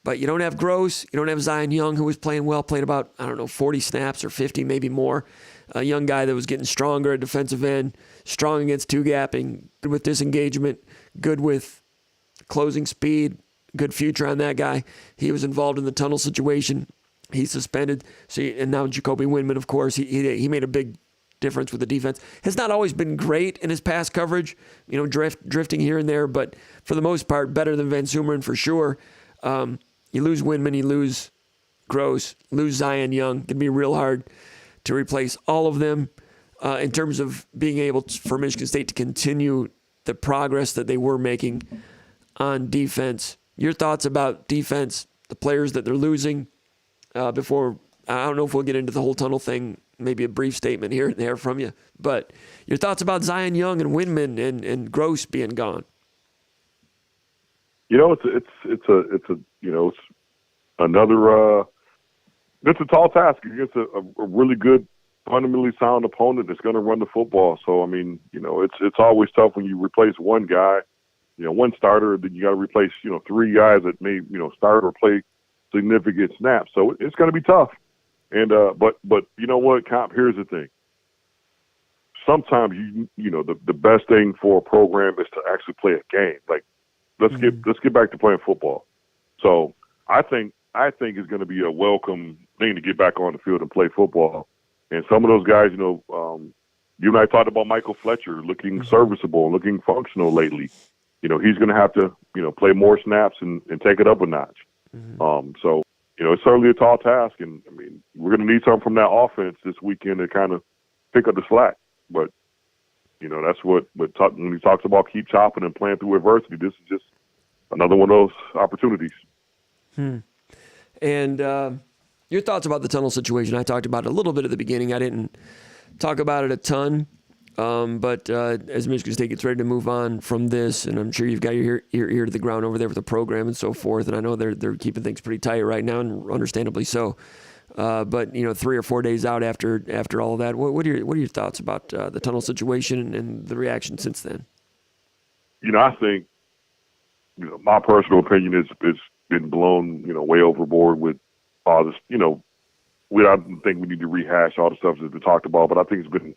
But you don't have Gross. You don't have Zion Young, who was playing well. Played about, 40 snaps or 50, maybe more. A young guy that was getting stronger at defensive end, strong against two-gapping, good with disengagement, good with closing speed, good future on that guy. He was involved in the tunnel situation. He's suspended. And now Jacoby Windman, of course, he made a big difference with the defense. Has not always been great in his pass coverage, drifting here and there, but for the most part, better than Van Sumeren for sure. You lose Windman, you lose Gross, lose Zion Young. It'd be real hard to replace all of them in terms of being able for Michigan State to continue the progress that they were making on defense. Your thoughts about defense, the players that they're losing before, I don't know if we'll get into the whole tunnel thing, maybe a brief statement here and there from you, but your thoughts about Zion Young and Windman and Gross being gone. It's another it's a tall task against a really good, fundamentally sound opponent that's going to run the football. So, I mean, it's always tough when you replace one guy one starter, then you got to replace, 3 guys that may, start or play significant snaps. So it's going to be tough. And but you know what, Comp? Here's the thing. Sometimes the best thing for a program is to actually play a game. Like let's get back to playing football. So I think it's going to be a welcome thing to get back on the field and play football. And some of those guys, you and I talked about Michael Fletcher looking serviceable, looking functional lately. He's going to have to, play more snaps and take it up a notch. So, it's certainly a tall task. And, I mean, we're going to need something from that offense this weekend to kind of pick up the slack. But, that's what when he talks about keep chopping and playing through adversity, this is just another one of those opportunities. And your thoughts about the tunnel situation? I talked about it a little bit at the beginning. I didn't talk about it a ton. But as Michigan State gets ready to move on from this, and I'm sure you've got your ear to the ground over there with the program and so forth, and I know they're keeping things pretty tight right now, and understandably so. But 3 or 4 days out after all of that, what are your thoughts about the tunnel situation and the reaction since then? I think my personal opinion is it's been blown way overboard with all this. I don't think we need to rehash all the stuff that's been talked about, but I think it's been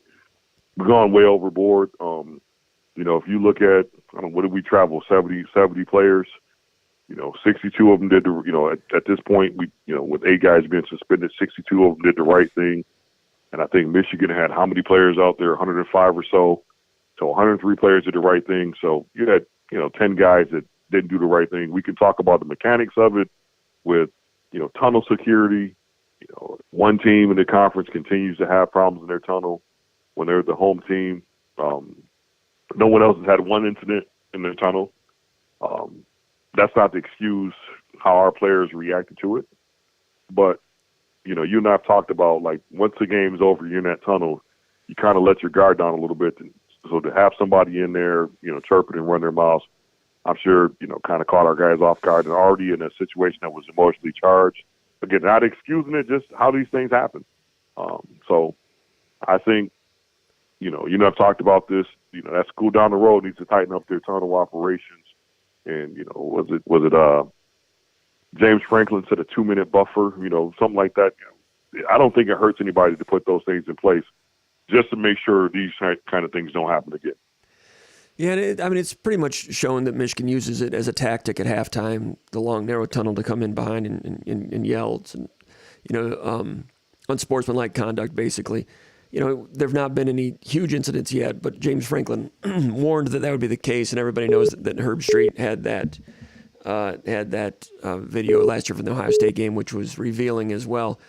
gone way overboard. If you look at, what did we travel, 70 players, 62 of them did at this point, with 8 guys being suspended, 62 of them did the right thing. And I think Michigan had how many players out there? 105 or so. So 103 players did the right thing. So you had, 10 guys that didn't do the right thing. We can talk about the mechanics of it with, tunnel security. One team in the conference continues to have problems in their tunnel when they're the home team. No one else has had one incident in their tunnel. That's not to excuse how our players reacted to it. But, you and I have talked about, like, once the game's over, you're in that tunnel, you kind of let your guard down a little bit. So to have somebody in there, chirping and run their mouths, I'm sure, kind of caught our guys off guard and already in a situation that was emotionally charged. Again, not excusing it, just how these things happen. So I think, I've talked about this, that school down the road needs to tighten up their tunnel operations. And, was it James Franklin said a 2-minute buffer, something like that. I don't think it hurts anybody to put those things in place just to make sure these kind of things don't happen again. Yeah, it's pretty much shown that Michigan uses it as a tactic at halftime, the long, narrow tunnel to come in behind and yell, and, unsportsmanlike conduct, basically. There have not been any huge incidents yet, but James Franklin warned that would be the case, and everybody knows that Herb Street had that video last year from the Ohio State game, which was revealing as well.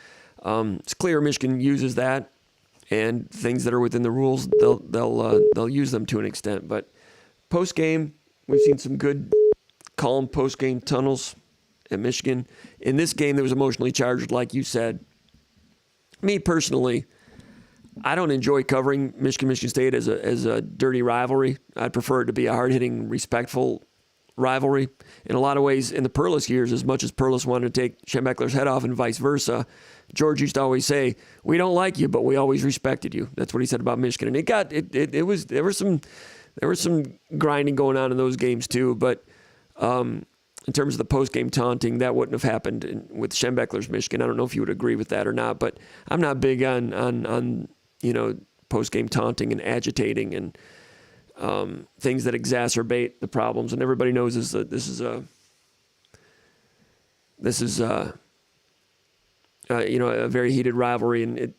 It's clear Michigan uses that, and things that are within the rules, they'll use them to an extent. But post game, we've seen some good, calm post game tunnels at Michigan. In this game, that was emotionally charged, like you said. Me personally, I don't enjoy covering Michigan State as a dirty rivalry. I'd prefer it to be a hard-hitting, respectful rivalry. In a lot of ways, in the Perlis years, as much as Perlis wanted to take Schembechler's head off and vice versa, George used to always say, "We don't like you, but we always respected you." That's what he said about Michigan, and there was some grinding going on in those games too. But in terms of the post-game taunting, that wouldn't have happened with Schembechler's Michigan. I don't know if you would agree with that or not, but I'm not big on post-game taunting and agitating and things that exacerbate the problems. And everybody knows this is a very heated rivalry, and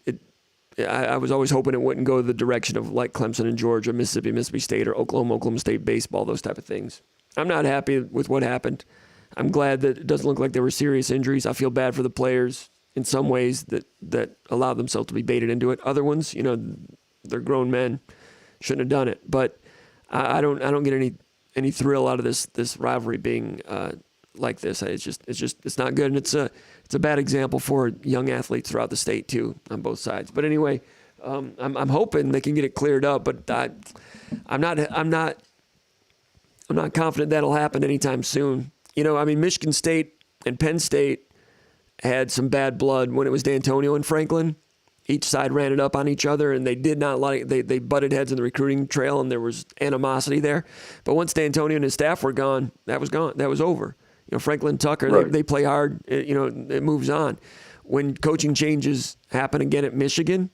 I was always hoping it wouldn't go the direction of like Clemson and Georgia, Mississippi State, or Oklahoma State baseball, those type of things. I'm not happy with what happened. I'm glad that it doesn't look like there were serious injuries. I feel bad for the players in some ways that allowed themselves to be baited into it. Other ones, they're grown men, shouldn't have done it. But I don't get any thrill out of this rivalry being like this. It's not good, and it's a bad example for young athletes throughout the state too, on both sides. But anyway, I'm hoping they can get it cleared up. But I'm not confident that'll happen anytime soon. Michigan State and Penn State had some bad blood when it was D'Antonio and Franklin. each side ran it up on each other, and they did not like they butted heads in the recruiting trail, and there was animosity there. But once D'Antonio and his staff were gone. That was over. Franklin Tucker, Right. they play hard. It moves on. When coaching changes happen again at Michigan,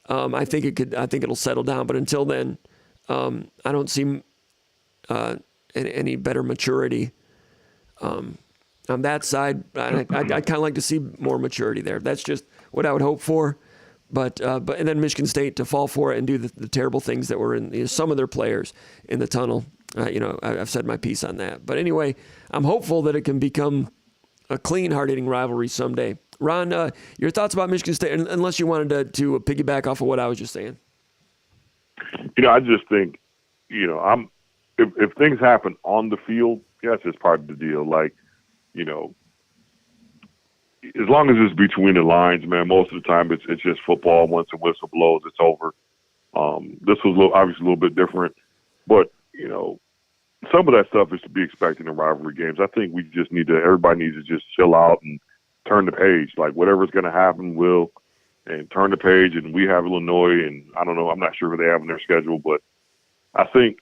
I think it'll settle down. But until then, I don't see any better maturity on that side. I'd kind of like to see more maturity there. That's just what I would hope for. But and then Michigan State to fall for it and do the terrible things that were in some of their players in the tunnel. I've said my piece on that. But anyway, I'm hopeful that it can become a clean, hard-hitting rivalry someday. Ron, your thoughts about Michigan State, unless you wanted to piggyback off of what I was just saying. I just think, if things happen on the field, that's just part of the deal. Like, as long as it's between the lines, man, most of the time it's just football. Once the whistle blows, it's over. This was obviously a little bit different, but some of that stuff is to be expected in rivalry games. I think everybody needs to just chill out and turn the page. Like, whatever's going to happen will, and turn the page. And we have Illinois, and I don't know, I'm not sure who they have in their schedule, but I think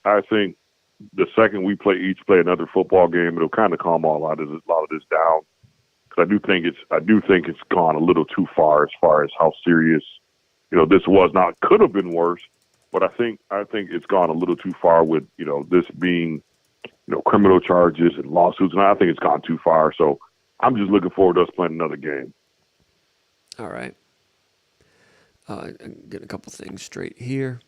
the second we play another football game, it'll kind of calm a lot of this down. Because I do think it's gone a little too far as how serious, this was. Now, it could have been worse, but I think it's gone a little too far with, this being, criminal charges and lawsuits, and I think it's gone too far. So I'm just looking forward to us playing another game. All right. Getting a couple things straight here.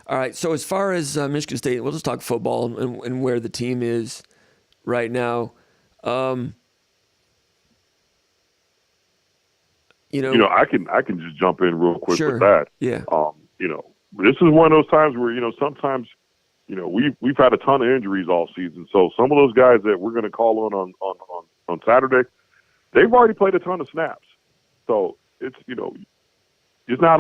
All right, so as far as Michigan State, we'll just talk football and where the team is right now. I can just jump in real quick sure. with that. Yeah. This is one of those times where sometimes we've had a ton of injuries all season. So some of those guys that we're going to call on Saturday, they've already played a ton of snaps. So it's it's not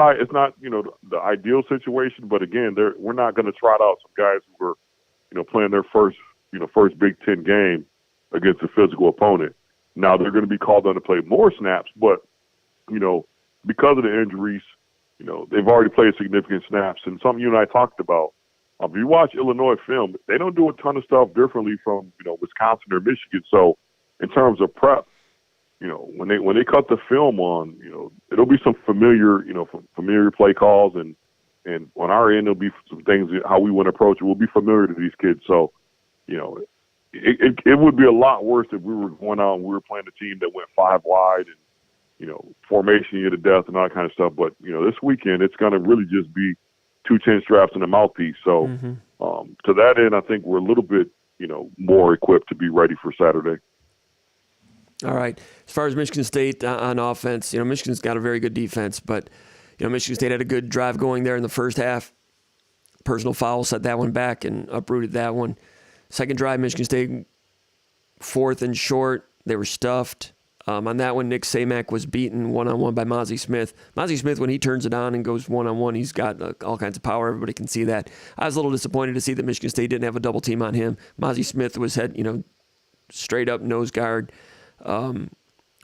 the ideal situation, but again, we're not going to trot out some guys who are playing their first Big Ten game against a physical opponent. Now they're going to be called on to play more snaps, but because of the injuries, they've already played significant snaps. And something you and I talked about, if you watch Illinois film, they don't do a ton of stuff differently from Wisconsin or Michigan. So in terms of prep, when they cut the film on, it'll be some familiar play calls, and on our end, there'll be some things how we want to approach it will be familiar to these kids. So, it would be a lot worse if we were going out and we were playing a team that went 5 wide and formation you to death and all that kind of stuff. But this weekend, it's going to really just be 2 chin straps and a mouthpiece. So, to that end, I think we're a little bit more equipped to be ready for Saturday. All right. As far as Michigan State on offense, Michigan's got a very good defense, but Michigan State had a good drive going there in the first half. Personal foul set that one back and uprooted that one. Second drive, Michigan State 4th and short. They were stuffed. On that one, Nick Samak was beaten one-on-one by Mozzie Smith. Mozzie Smith, when he turns it on and goes one-on-one, he's got all kinds of power. Everybody can see that. I was a little disappointed to see that Michigan State didn't have a double team on him. Mozzie Smith was straight up nose guard.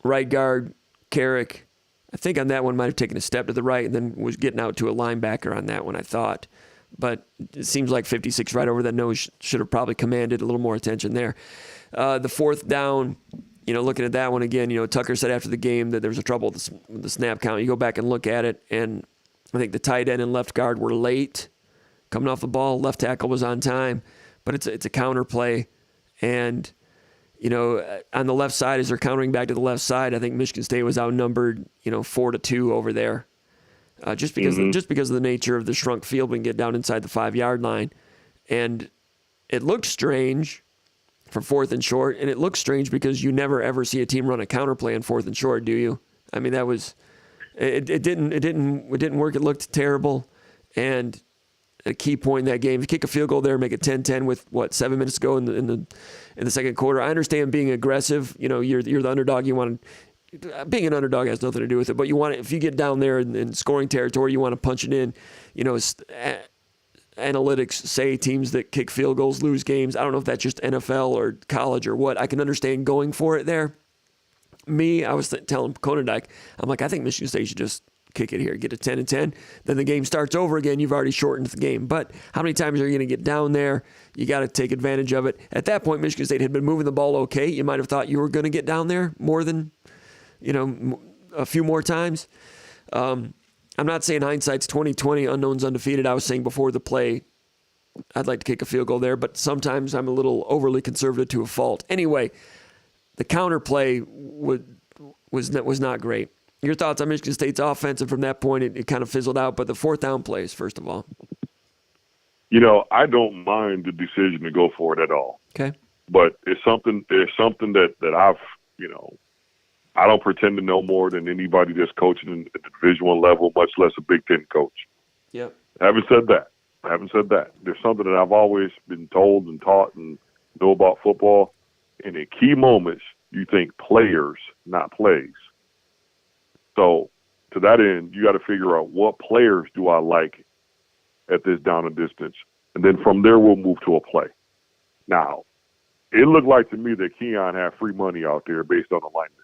Right guard, Carrick, I think on that one might have taken a step to the right and then was getting out to a linebacker on that one, I thought. But it seems like 56 right over that nose should have probably commanded a little more attention there. The 4th down, looking at that one again, Tucker said after the game that there was a trouble with the snap count. You go back and look at it, and I think the tight end and left guard were late coming off the ball. Left tackle was on time, but it's a counter play. And on the left side, as they're countering back to the left side, I think Michigan State was outnumbered, 4-2 over there. Just because of the nature of the shrunk field, we can get down inside the 5-yard line. And it looked strange for 4th and short, and it looks strange because you never ever see a team run a counter play on 4th and short, do you? I mean, that was it didn't work. It looked terrible, and a key point in that game, to kick a field goal there, make it 10-10 with 7 minutes to go in the second quarter. I understand being aggressive. You're the underdog. You want to. Being an underdog has nothing to do with it, but you want if you get down there in scoring territory, you want to punch it in. Analytics say teams that kick field goals lose games. I don't know if that's just NFL or college or what. I can understand going for it there. I was telling Konendyke, I'm like, I think Michigan State should just kick it here, get a 10-10. Then the game starts over again. You've already shortened the game. But how many times are you going to get down there? You got to take advantage of it. At that point, Michigan State had been moving the ball okay. You might have thought you were going to get down there more than, a few more times. I'm not saying hindsight's 20/20, unknown's undefeated. I was saying before the play, I'd like to kick a field goal there, but sometimes I'm a little overly conservative to a fault. Anyway, the counterplay was not great. Your thoughts on Michigan State's offense, and from that point, it kind of fizzled out. But the fourth down plays, first of all. I don't mind the decision to go for it at all. Okay. But there's something that I've, I don't pretend to know more than anybody that's coaching at the Division I level, much less a Big Ten coach. Yep. Having said that, there's something that I've always been told and taught and know about football. And in key moments, you think players, not plays. So to that end, you got to figure out what players do I like at this down and distance. And then from there, we'll move to a play. Now, it looked like to me that Keon had free money out there based on alignment.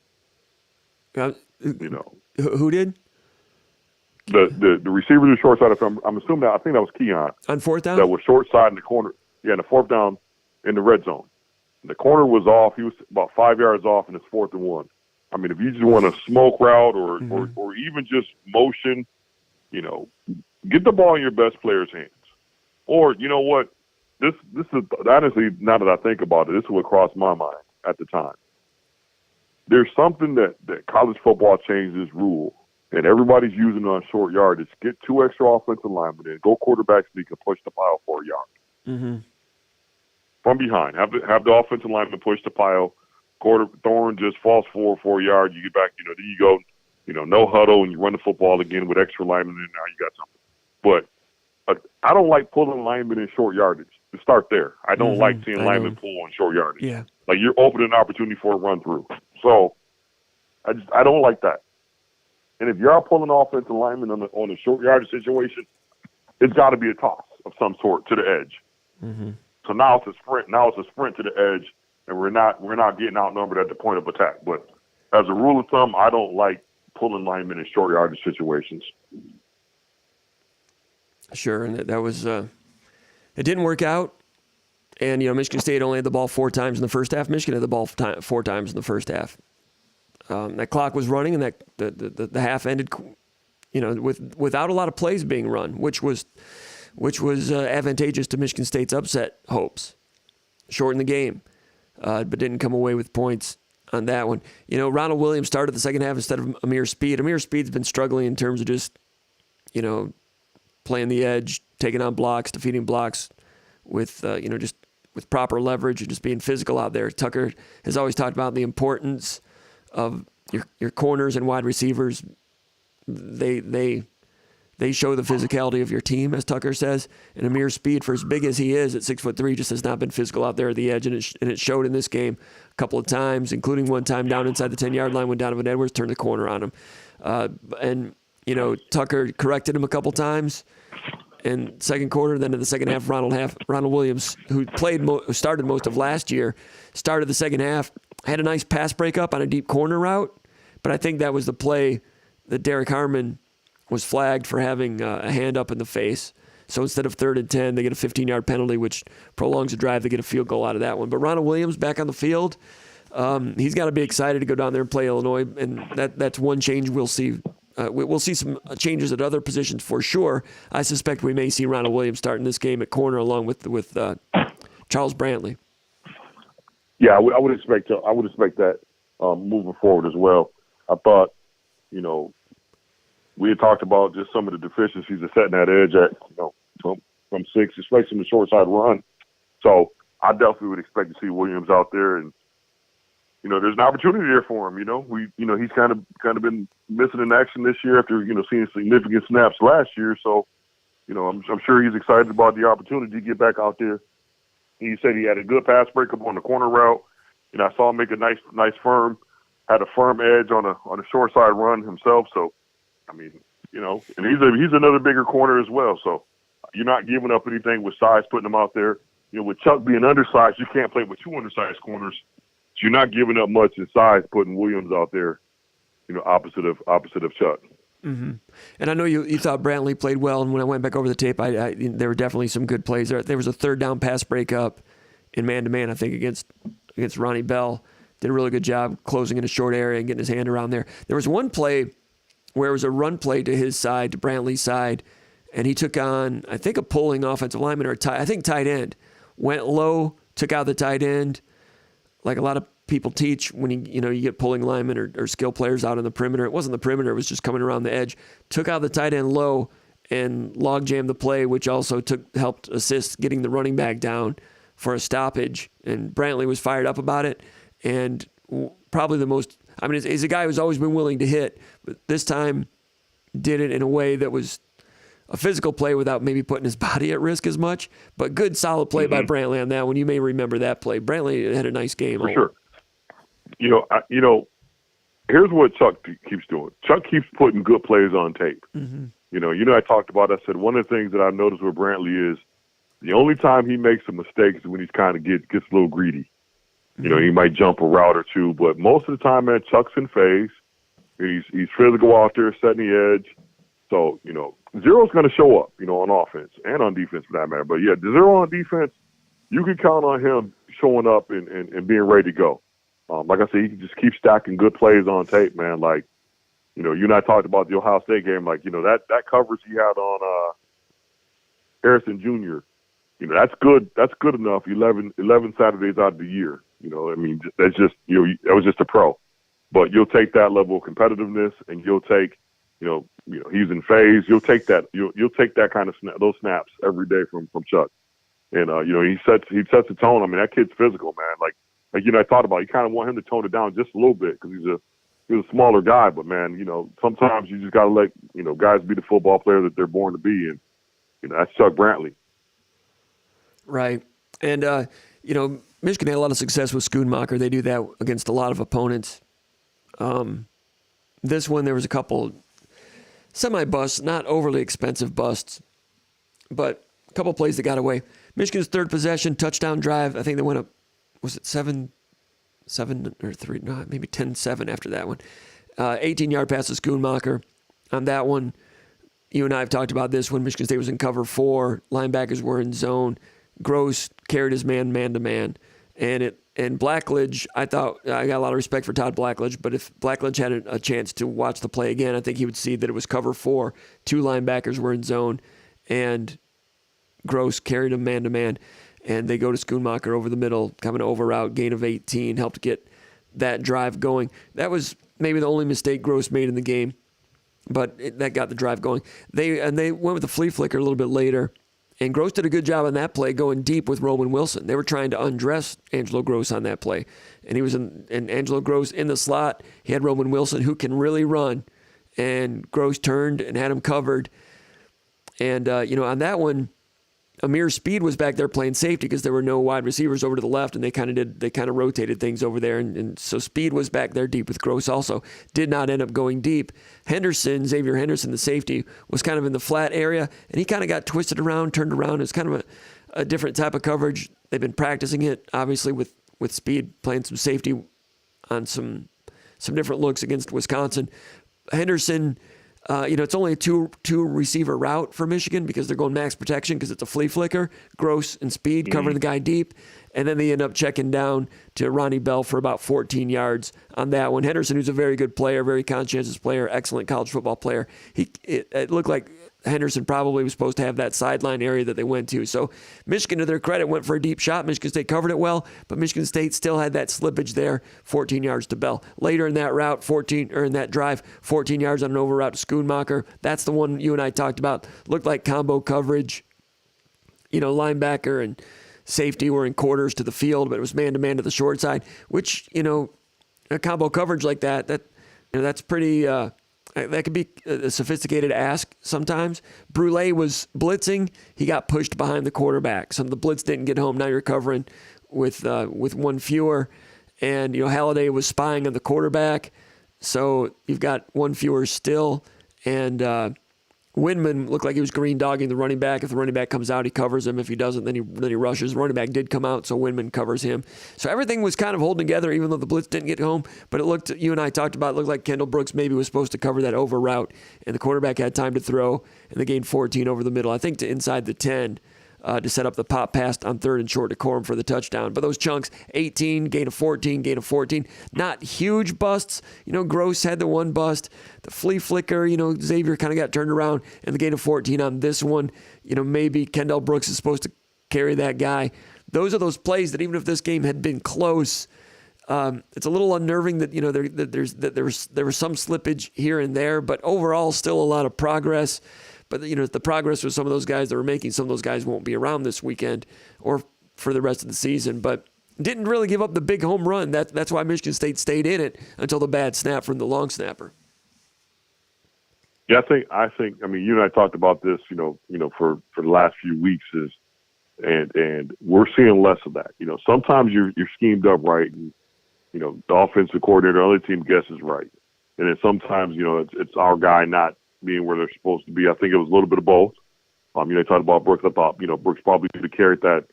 Who did? The receiver to the short side. I'm assuming I think that was Keon. On fourth down? That was short side in the corner. Yeah, in the fourth down in the red zone. The corner was off. He was about 5 yards off, and it's 4th and 1. I mean, if you just want to smoke route or even just motion, get the ball in your best player's hands. Or, you know what? This is honestly, now that I think about it, this is what crossed my mind at the time. There's something that college football changed this rule, and everybody's using it on short yardage. Get 2 extra offensive linemen in, go quarterback sneak and push the pile for a yard. Mm-hmm. From behind, have the offensive lineman push the pile. Thorne just falls forward for a yard. You get back, then you go, no huddle, and you run the football again with extra linemen, and now you got something. But I don't like pulling linemen in short yardage. To start there, I don't like seeing linemen pull on short yardage. Yeah, like you're opening an opportunity for a run through. So I don't like that. And if you're pulling offensive linemen on a short yardage situation, it's got to be a toss of some sort to the edge. Mm-hmm. So now it's a sprint. Now it's a sprint to the edge, and we're not getting outnumbered at the point of attack. But as a rule of thumb, I don't like pulling linemen in short yardage situations. Sure, and that was it didn't work out. And Michigan State only had the ball 4 times in the first half. Michigan had the ball 4 times in the first half. That clock was running, and that the half ended, without a lot of plays being run, which was advantageous to Michigan State's upset hopes. Shortened the game, but didn't come away with points on that one. Ronald Williams started the second half instead of Amir Speed. Amir Speed's been struggling in terms of just, playing the edge, taking on blocks, defeating blocks with, just with proper leverage and just being physical out there. Tucker has always talked about the importance of your corners and wide receivers. They show the physicality of your team, as Tucker says. And Amir Speed, for as big as he is at 6'3", just has not been physical out there at the edge, and it showed in this game a couple of times, including one time down inside the 10-yard line when Donovan Edwards turned the corner on him. And Tucker corrected him a couple times in second quarter. Then in the second half, Ronald Williams, who started most of last year, started the second half, had a nice pass breakup on a deep corner route, but I think that was the play that Derek Harmon was flagged for having a hand up in the face. So instead of 3rd and 10, they get a 15-yard penalty, which prolongs the drive. They get a field goal out of that one. But Ronald Williams back on the field, he's got to be excited to go down there and play Illinois, and that's one change we'll see. We'll see some changes at other positions for sure. I suspect we may see Ronald Williams starting this game at corner along with Charles Brantley. Yeah, I would expect that moving forward as well. I thought, we had talked about just some of the deficiencies of setting that edge at, from 6, especially in the short side run. So I definitely would expect to see Williams out there, and there's an opportunity there for him. He's kind of been missing in action this year after seeing significant snaps last year. So, I'm sure he's excited about the opportunity to get back out there. He said he had a good pass breakup on the corner route. I saw him make a nice had a firm edge on a short side run himself. So, and he's another bigger corner as well. So you're not giving up anything with size, putting him out there. With Chuck being undersized, you can't play with 2 undersized corners. So you're not giving up much in size, putting Williams out there, opposite of Chuck. And I know you thought Brantley played well, and when I went back over the tape, there were definitely some good plays. There was a third down pass breakup in man-to-man, I think, against Ronnie Bell. Did a really good job closing in a short area and getting his hand around there. There was one play where it was a run play to his side, to Brantley's side, and he took on, I think, a pulling offensive lineman or tight end. Went low, took out the tight end, like a lot of people teach when you get pulling linemen or skill players out on the perimeter. It wasn't the perimeter, it was just coming around the edge. Took out the tight end low and log jammed the play, which also helped assist getting the running back down for a stoppage. And Brantley was fired up about it. And probably he's a guy who's always been willing to hit, but this time did it in a way that was a physical play without maybe putting his body at risk as much. But good, solid play by Brantley on that one. You may remember that play. Brantley had a nice game. For sure. Here's what Chuck keeps doing. Chuck keeps putting good plays on tape. I talked about, I said, one of the things that I've noticed with Brantley is the only time he makes a mistake is when he's kind of gets a little greedy. He might jump a route or two, but most of the time, man, Chuck's in phase. He's physical out there, setting the edge. So, zero's going to show up, on offense and on defense for that matter. But, yeah, the zero on defense, you can count on him showing up and being ready to go. Like I said, he can just keep stacking good plays on tape, man. Like, you and I talked about the Ohio State game. Like, that coverage he had on Harrison Jr., that's good. That's good enough 11 Saturdays out of the year. That's just, that was just a pro. But you'll take that level of competitiveness, and you'll take, he's in phase. You'll take that. You'll take that kind of those snaps every day from Chuck. And he sets the tone. I mean, that kid's physical, man. Like I thought about it. You kind of want him to tone it down just a little bit because he's a smaller guy. But man, sometimes you just got to let guys be the football player that they're born to be, and that's Chuck Brantley. Right, and Michigan had a lot of success with Schoonmaker. They do that against a lot of opponents. This one, there was a couple semi-busts, not overly expensive busts, but a couple plays that got away. Michigan's third possession, touchdown drive. I think they went up, was it 7 or 3? No, maybe 10-7 after that one. 18-yard pass to Schoonmaker. On that one, you and I have talked about this when Michigan State was in cover 4. Linebackers were in zone. Gross carried his man-to-man. And Blackledge, I thought, I got a lot of respect for Todd Blackledge, but if Blackledge had a chance to watch the play again, I think he would see that it was cover 4. 2 linebackers were in zone, and Gross carried him man-to-man. And they go to Schoonmaker over the middle, coming over route, gain of 18, helped get that drive going. That was maybe the only mistake Gross made in the game, but that got the drive going. They went with the flea flicker a little bit later, and Gross did a good job on that play going deep with Roman Wilson. They were trying to undress Angelo Gross on that play. And he was and Angelo Gross in the slot. He had Roman Wilson, who can really run. And Gross turned and had him covered. And, on that one, Amir Speed was back there playing safety because there were no wide receivers over to the left, and they kind of rotated things over there. And so Speed was back there deep with Gross also. Did not end up going deep. Xavier Henderson, the safety, was kind of in the flat area, and he kind of got twisted around, turned around. It's kind of a different type of coverage. They've been practicing it, obviously, with Speed playing some safety on some different looks against Wisconsin. Henderson, it's only a two receiver route for Michigan because they're going max protection because it's a flea flicker. Gross and Speed covering the guy deep. And then they end up checking down to Ronnie Bell for about 14 yards on that one. Henderson, who's a very good player, very conscientious player, excellent college football player. It looked like Henderson probably was supposed to have that sideline area that they went to. So Michigan, to their credit, went for a deep shot. Michigan State covered it well, but Michigan State still had that slippage there, 14 yards to Bell. Later in that route, in that drive, 14 yards on an over route to Schoonmaker. That's the one you and I talked about. Looked like combo coverage. Linebacker and safety were in quarters to the field, but it was man-to-man to the short side, which, a combo coverage like that's pretty... that could be a sophisticated ask sometimes. Brule was blitzing. He got pushed behind the quarterback. Some of the blitz didn't get home. Now you're covering with one fewer. And, Halliday was spying on the quarterback. So you've got one fewer still. And Windman looked like he was green dogging the running back. If the running back comes out, he covers him. If he doesn't, then he rushes. The running back did come out, so Windman covers him. So everything was kind of holding together, even though the blitz didn't get home. But it looked, you and I talked about, it looked like Kendall Brooks maybe was supposed to cover that over route, and the quarterback had time to throw, and they gained 14 over the middle, I think to inside the 10. To set up the pop pass on 3rd and short to Corum for the touchdown. But those chunks, 18, gain of 14, gain of 14, not huge busts. Gross had the one bust. The flea flicker, Xavier kind of got turned around, and the gain of 14 on this one. Maybe Kendall Brooks is supposed to carry that guy. Those are those plays that even if this game had been close, it's a little unnerving that there was some slippage here and there, but overall still a lot of progress. But, the progress with some of those guys that were making, some of those guys won't be around this weekend or for the rest of the season. But didn't really give up the big home run. That's why Michigan State stayed in it until the bad snap from the long snapper. Yeah, I think. I mean, you and I talked about this, for the last few weeks and we're seeing less of that. Sometimes you're schemed up right, and the offensive coordinator, the other team guesses right, and then sometimes it's our guy not being where they're supposed to be. I think it was a little bit of both. They talked about Brooks. I thought, Brooks probably could have carried that.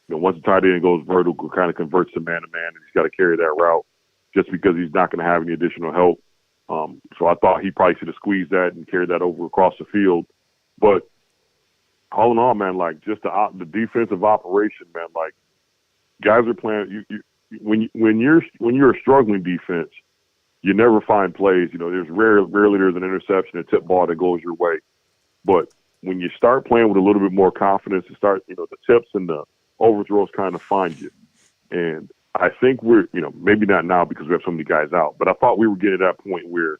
Once the tight end goes vertical, kind of converts to man-to-man, and he's got to carry that route just because he's not going to have any additional help. So I thought he probably should have squeezed that and carried that over across the field. But all in all, man, like just the defensive operation, man, like guys are playing. When you're a struggling defense, you never find plays. There's rarely there's an interception, a tip ball that goes your way. But when you start playing with a little bit more confidence, the tips and the overthrows kind of find you. And I think we're, maybe not now because we have so many guys out, but I thought we were getting to that point where,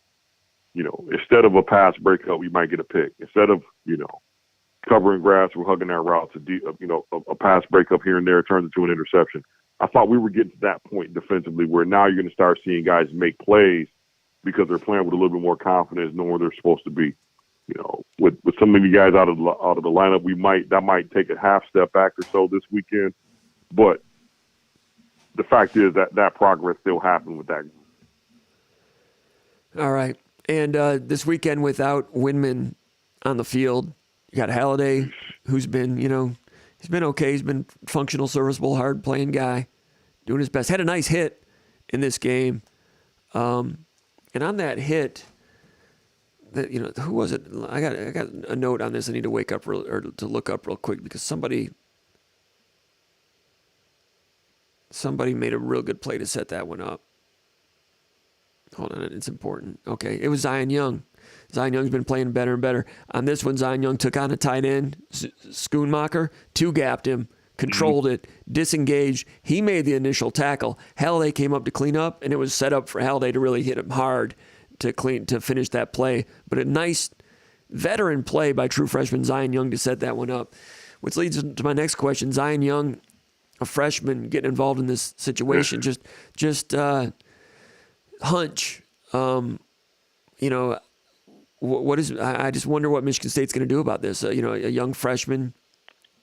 instead of a pass breakup, we might get a pick. Instead of, covering grass, we're hugging our routes, a pass breakup here and there turns into an interception. I thought we were getting to that point defensively where now you're going to start seeing guys make plays because they're playing with a little bit more confidence, knowing where they're supposed to be. With so many guys out of the lineup, that might take a half step back or so this weekend. But the fact is that progress still happened with that group. All right. And this weekend without Windman on the field, you got Halliday, who's been, he's been okay. He's been functional, serviceable, hard-playing guy, doing his best. Had a nice hit in this game. And on that hit, who was it? I got a note on this I need to to look up real quick because somebody made a real good play to set that one up. Hold on, it's important. Okay, it was Zion Young. Zion Young's been playing better and better. On this one, Zion Young took on a tight end, Schoonmaker, two-gapped him, controlled it, disengaged. He made the initial tackle. Halliday came up to clean up, and it was set up for Halliday to really hit him hard to finish that play. But a nice veteran play by true freshman Zion Young to set that one up, which leads to my next question. Zion Young, a freshman, getting involved in this situation, just hunch. What is? I just wonder what Michigan State's going to do about this. A young freshman,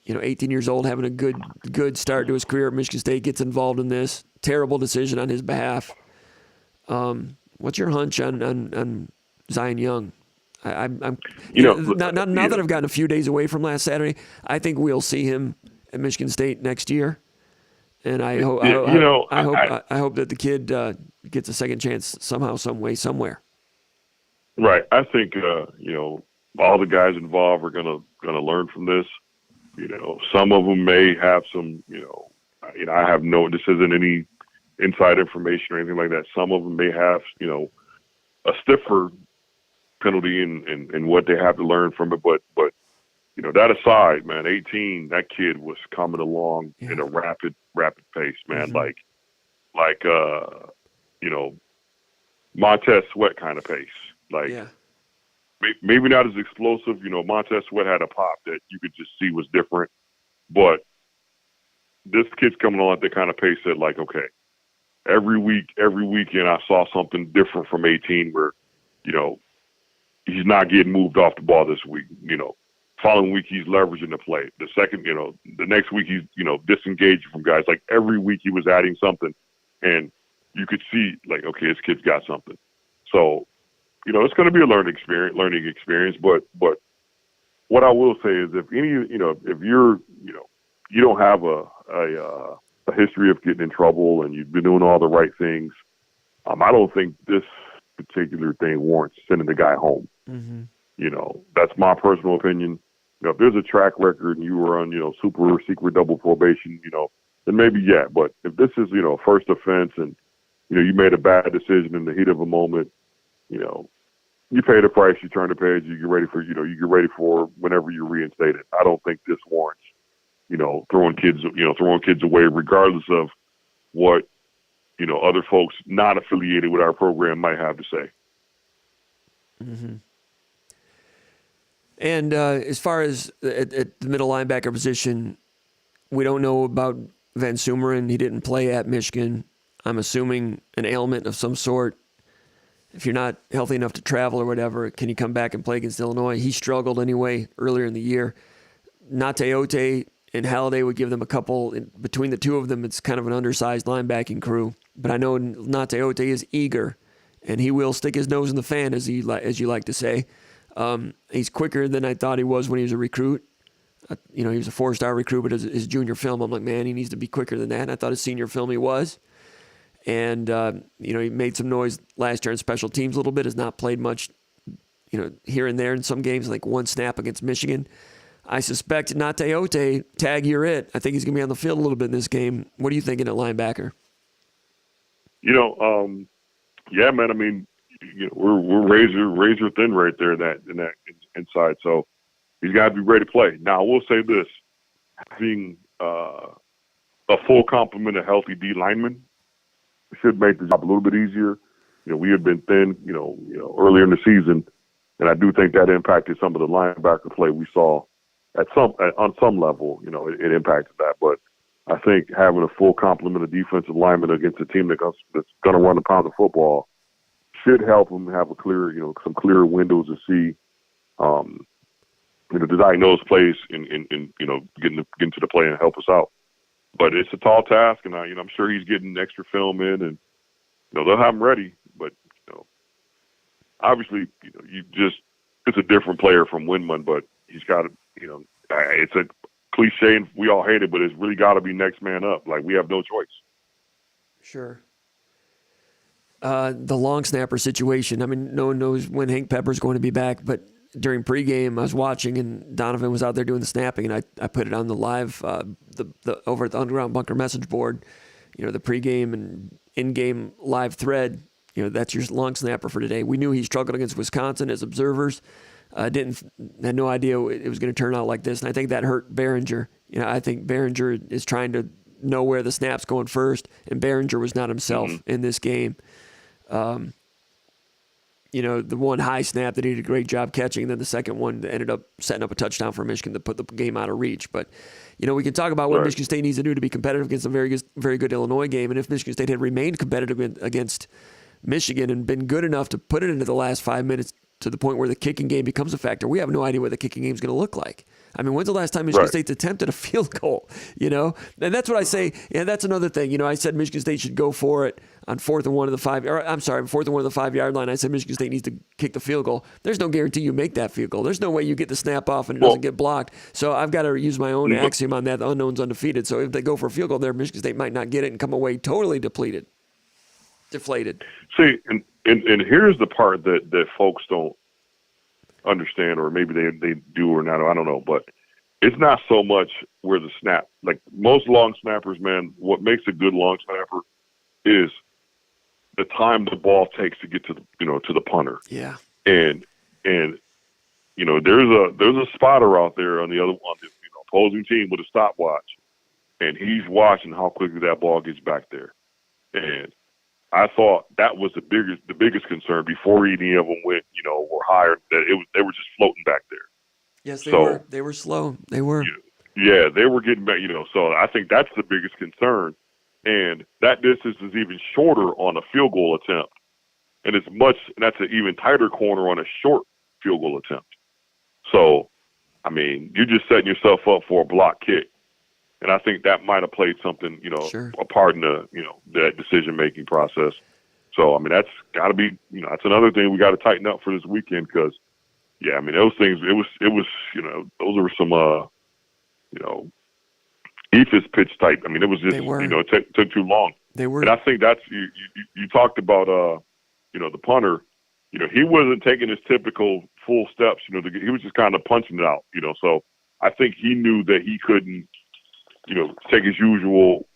18 years old, having a good start to his career at Michigan State, gets involved in this terrible decision on his behalf. What's your hunch on Zion Young? I'm now that I've gotten a few days away from last Saturday, I think we'll see him at Michigan State next year, and I hope that the kid gets a second chance somehow, some way, somewhere. Right. I think all the guys involved are gonna learn from this. Some of them may have some. I have this isn't any inside information or anything like that. Some of them may have a stiffer penalty in what they have to learn from it. But that aside, man, 18, that kid was coming along in a rapid pace, man. Mm-hmm. Montez Sweat kind of pace. Maybe not as explosive. Montez Sweat had a pop that you could just see was different. But this kid's coming on at the kind of pace that, okay, every weekend I saw something different from 18 where, he's not getting moved off the ball this week. Following week he's leveraging the play. The second, the next week he's, disengaging from guys. Every week he was adding something, and you could see, okay, this kid's got something. So, it's going to be a learning experience, but what I will say is if you're, you don't have a history of getting in trouble and you've been doing all the right things, I don't think this particular thing warrants sending the guy home. Mm-hmm. That's my personal opinion. If there's a track record and you were on, super secret double probation, then maybe, yeah. But if this is, first offense and, you made a bad decision in the heat of a moment, you pay the price, you turn the page, you get ready for whenever you're reinstated. I don't think this warrants, throwing kids away regardless of what, other folks not affiliated with our program might have to say. Mm-hmm. And as far as at the middle linebacker position, we don't know about Van Sumeren. He didn't play at Michigan. I'm assuming an ailment of some sort. If you're not healthy enough to travel or whatever, can you come back and play against Illinois? He struggled anyway earlier in the year. Nateote and Halliday would give them a couple. Between the two of them, it's kind of an undersized linebacking crew. But I know Nateote is eager, and he will stick his nose in the fan, as you like to say. He's quicker than I thought he was when he was a recruit. He was a 4-star recruit, but his junior film, I'm like, man, he needs to be quicker than that. And I thought his senior film he was. And, he made some noise last year on special teams a little bit, has not played much, here and there in some games, like one snap against Michigan. I suspect Nateote, tag, you're it. I think he's going to be on the field a little bit in this game. What are you thinking at linebacker? Yeah, man, I mean, we're razor thin right there in that inside. So he's got to be ready to play. Now, I will say this, having a full complement of healthy D linemen should make the job a little bit easier. We had been thin, earlier in the season, and I do think that impacted some of the linebacker play we saw on some level. It impacted that. But I think having a full complement of defensive linemen against a team that's going to run the pound of football should help them have a clear, some clearer windows to see, to diagnose plays and getting to the play and help us out. But it's a tall task, and I'm sure he's getting extra film in, and they'll have him ready. But obviously, it's a different player from Windman, but he's got to, it's a cliche, and we all hate it, but it's really got to be next man up. Like, we have no choice. Sure. The long snapper situation. I mean, no one knows when Hank Pepper's going to be back, but during pregame, I was watching, and Donovan was out there doing the snapping, and I put it on the live, the over at the Underground Bunker message board, the pregame and in-game live thread. That's your long snapper for today. We knew he struggled against Wisconsin as observers. Had no idea it was going to turn out like this, and I think that hurt Behringer. I think Behringer is trying to know where the snap's going first, and Behringer was not himself in this game. The one high snap that he did a great job catching, and then the second one that ended up setting up a touchdown for Michigan to put the game out of reach. But, we can talk about what Michigan State needs to do to be competitive against a very good Illinois game. And if Michigan State had remained competitive against Michigan and been good enough to put it into the last 5 minutes to the point where the kicking game becomes a factor, we have no idea what the kicking game is going to look like. I mean, when's the last time Michigan State's attempted a field goal? And that's what I say. And that's another thing. I said Michigan State should go for it on 4th and 1 of the 5. Or I'm sorry, 4th and 1 of the 5-yard line. I said Michigan State needs to kick the field goal. There's no guarantee you make that field goal. There's no way you get the snap off and it doesn't get blocked. So I've got to use my own axiom on that. The unknown's undefeated. So if they go for a field goal there, Michigan State might not get it and come away totally deflated. See, and here's the part that folks don't understand, or maybe they do or not. I don't know, but it's not so much where the snap. Like most long snappers, man, what makes a good long snapper is the time the ball takes to get to the punter. Yeah. And there's a spotter out there on the opposing team with a stopwatch, and he's watching how quickly that ball gets back there. And I thought that was the biggest concern before any of them went, were higher, that they were just floating back there. Yes, they were. They were slow. They were. Yeah, they were getting back, so I think that's the biggest concern. And that distance is even shorter on a field goal attempt. And that's an even tighter corner on a short field goal attempt. So, I mean, you're just setting yourself up for a block kick. And I think that might have played something, Sure. a part in that decision-making process. So, I mean, that's got to be, that's another thing we got to tighten up for this weekend because, yeah, I mean, those things, it was, those were some, Ephus pitch type. I mean, it was just, it took too long. They were. And I think that's, you talked about, the punter, he wasn't taking his typical full steps, he was just kind of punching it out, so I think he knew that he couldn't, take his usual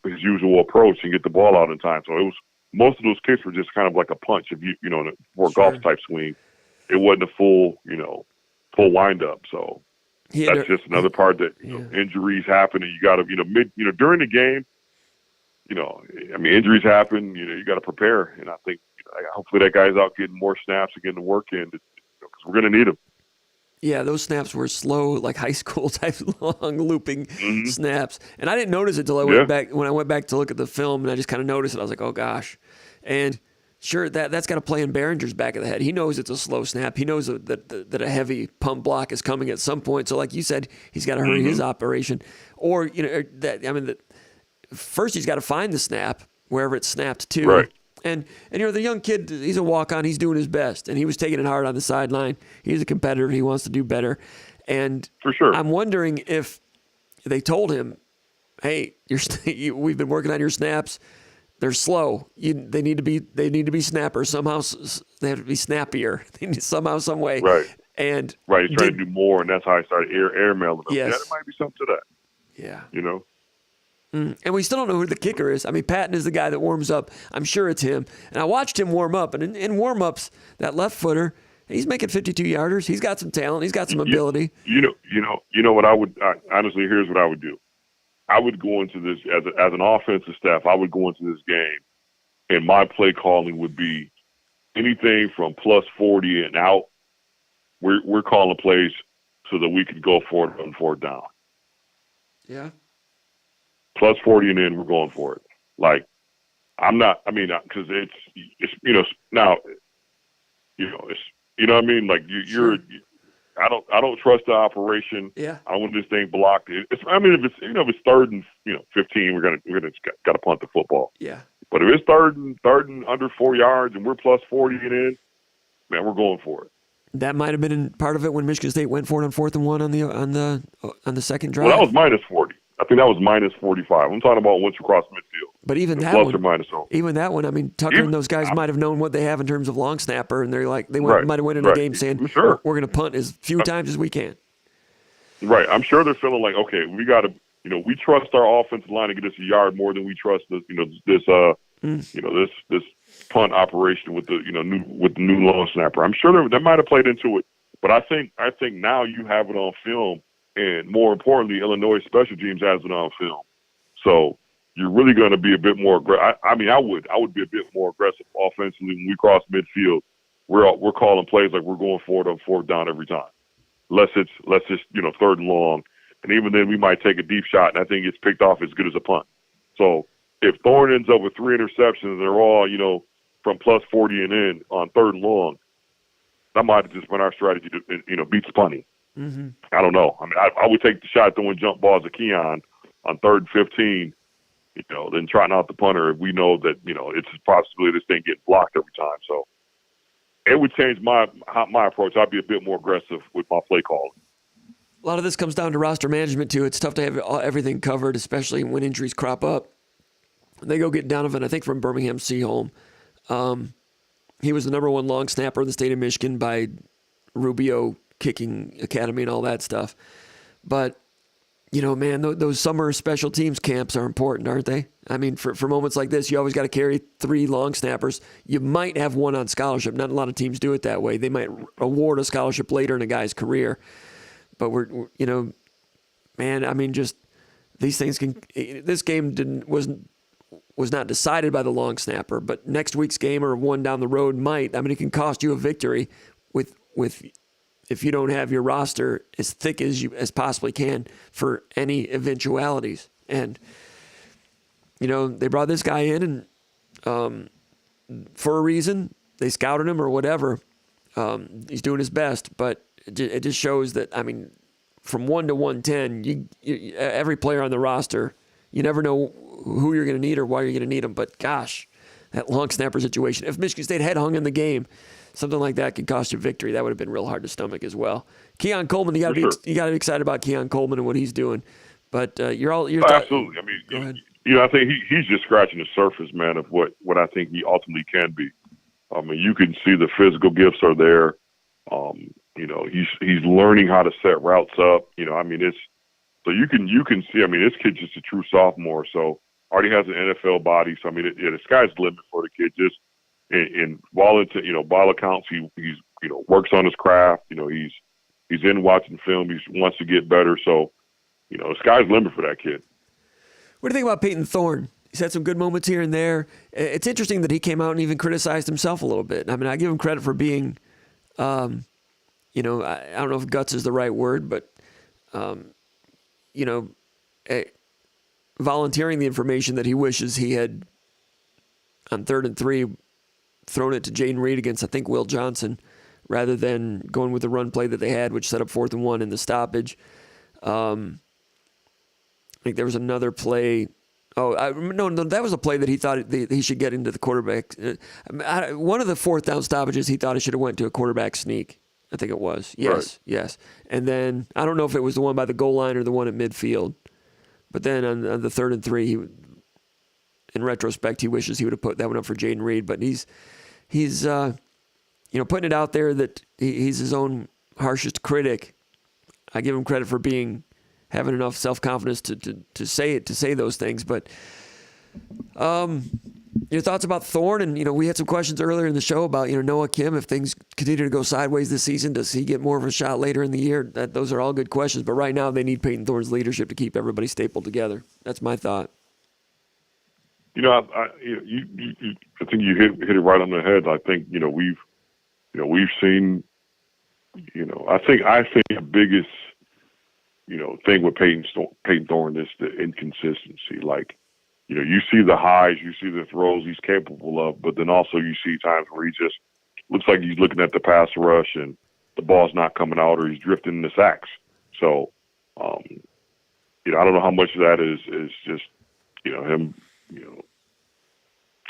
approach and get the ball out in time. So it was, most of those kicks were just kind of like a punch for a golf type swing. It wasn't a full wind up. So that's just another part that injuries happen, and you got to during the game, injuries happen. You got to prepare, and I think hopefully that guy's out getting more snaps and getting the work in because we're going to need him. Yeah, those snaps were slow, like high school type long looping snaps. And I didn't notice it until I went back, when I went back to look at the film, and I just kind of noticed it. I was like, oh gosh. And sure, that's got to play in Behringer's back of the head. He knows it's a slow snap. He knows that a heavy pump block is coming at some point. So like you said, he's got to hurry his operation. Or, first he's got to find the snap, wherever it's snapped to. Right. And the young kid, he's a walk-on. He's doing his best, and he was taking it hard on the sideline. He's a competitor. He wants to do better. And for sure, I'm wondering if they told him, "Hey, we've been working on your snaps. They're slow. They need to be snapper somehow. They have to be snappier. They need somehow, some way." Right. And he's trying to do more, and that's how I started air mailing them. Yes. Yeah, there might be something to that. Yeah. And we still don't know who the kicker is. I mean, Patton is the guy that warms up. I'm sure it's him. And I watched him warm up. And in warm-ups, that left footer, he's making 52-yarders. He's got some talent. He's got some ability. You know what I would honestly, here's what I would do. I would go into this as an offensive staff. I would go into this game, and my play calling would be anything from plus 40 and out. We're calling plays so that we can go for it on fourth down. Yeah. Plus 40 and in, we're going for it. Like, I'm not, because it's now, it's, what I mean? Like, I don't trust the operation. Yeah. I want this thing blocked. If it's third and, 15, we're going to punt the football. Yeah. But if it's third and under 4 yards and we're plus 40 and in, man, we're going for it. That might have been part of it when Michigan State went for it on 4th and 1 on the second drive. Well, that was minus 40. I think that was minus 45. I'm talking about once you cross midfield. But even that plus one, or minus over. Even that one, Tucker and those guys might have known what they have in terms of long snapper, and they're like might have went into the game saying, sure, we're going to punt as few times as we can. Right. I'm sure they're feeling like, okay, we got to, we trust our offensive line to get us a yard more than we trust this punt operation with the new long snapper. I'm sure that might have played into it, but I think now you have it on film. And more importantly, Illinois special teams has it on film. So you're really going to be a bit more aggressive. I would be a bit more aggressive offensively when we cross midfield. We're calling plays like we're going for it on fourth down every time. Unless it's third and long. And even then we might take a deep shot and I think it's picked off as good as a punt. So if Thorne ends up with 3 interceptions and they're all, from plus 40 and in on third and long, that might have just been our strategy to, beat the punting. Mm-hmm. I don't know. I would take the shot throwing jump balls to Keon on 3rd and 15, then trotting out the punter if we know that, it's a possibility of this thing getting blocked every time. So it would change my approach. I'd be a bit more aggressive with my play calling. A lot of this comes down to roster management, too. It's tough to have everything covered, especially when injuries crop up. They go get Donovan, I think, from Birmingham Seaholm. He was the number 1 long snapper in the state of Michigan by Rubio Kicking Academy and all that stuff. But, man, those summer special teams camps are important, aren't they? For moments like this, you always got to carry 3 long snappers. You might have 1 on scholarship. Not a lot of teams do it that way. They might award a scholarship later in a guy's career. But just these things can. This game was not decided by the long snapper, but next week's game or one down the road might. It can cost you a victory with if you don't have your roster as thick as you as possibly can for any eventualities. And they brought this guy in and for a reason. They scouted him or whatever. He's doing his best, but it just shows that, from 1 to 110, every player on the roster, you never know who you're going to need or why you're going to need them. But gosh, that long snapper situation. If Michigan State had hung in the game, something like that could cost you victory. That would have been real hard to stomach as well. Keon Coleman, you got to be excited about Keon Coleman and what he's doing. But absolutely. I mean, go ahead. I think he's just scratching the surface, man, of what I think he ultimately can be. I mean, you can see the physical gifts are there. He's learning how to set routes up. I mean, it's so you can see. I mean, this kid's just a true sophomore, so already has an NFL body. So I mean, the sky's the limit for the kid. Just in ball accounts, he's works on his craft. He's in watching film. He wants to get better. So the sky's the limit for that kid. What do you think about Peyton Thorne? He's had some good moments here and there. It's interesting that he came out and even criticized himself a little bit. I mean, I give him credit for being, I don't know if guts is the right word, but, volunteering the information that he wishes he had on 3rd and 3 thrown it to Jaden Reed against, I think, Will Johnson, rather than going with the run play that they had, which set up 4th and 1 in the stoppage. I think there was another play. No, that was a play that he thought he should get into the quarterback. One of the 4th down stoppages, he thought he should have went to a quarterback sneak. I think it was. Yes. And then I don't know if it was the one by the goal line or the one at midfield. But then on the 3rd and 3, in retrospect, he wishes he would have put that one up for Jaden Reed. But he's putting it out there that he's his own harshest critic. I give him credit for having enough self-confidence to say those things. But your thoughts about Thorne? And, we had some questions earlier in the show about, Noah Kim. If things continue to go sideways this season, does he get more of a shot later in the year? Those are all good questions. But right now they need Peyton Thorne's leadership to keep everybody stapled together. That's my thought. I think you hit it right on the head. I think, we've seen, I think the biggest, thing with Peyton Thorne is the inconsistency. Like, you see the highs, you see the throws he's capable of, but then also you see times where he just looks like he's looking at the pass rush and the ball's not coming out, or he's drifting in the sacks. So, I don't know how much of that is just, him,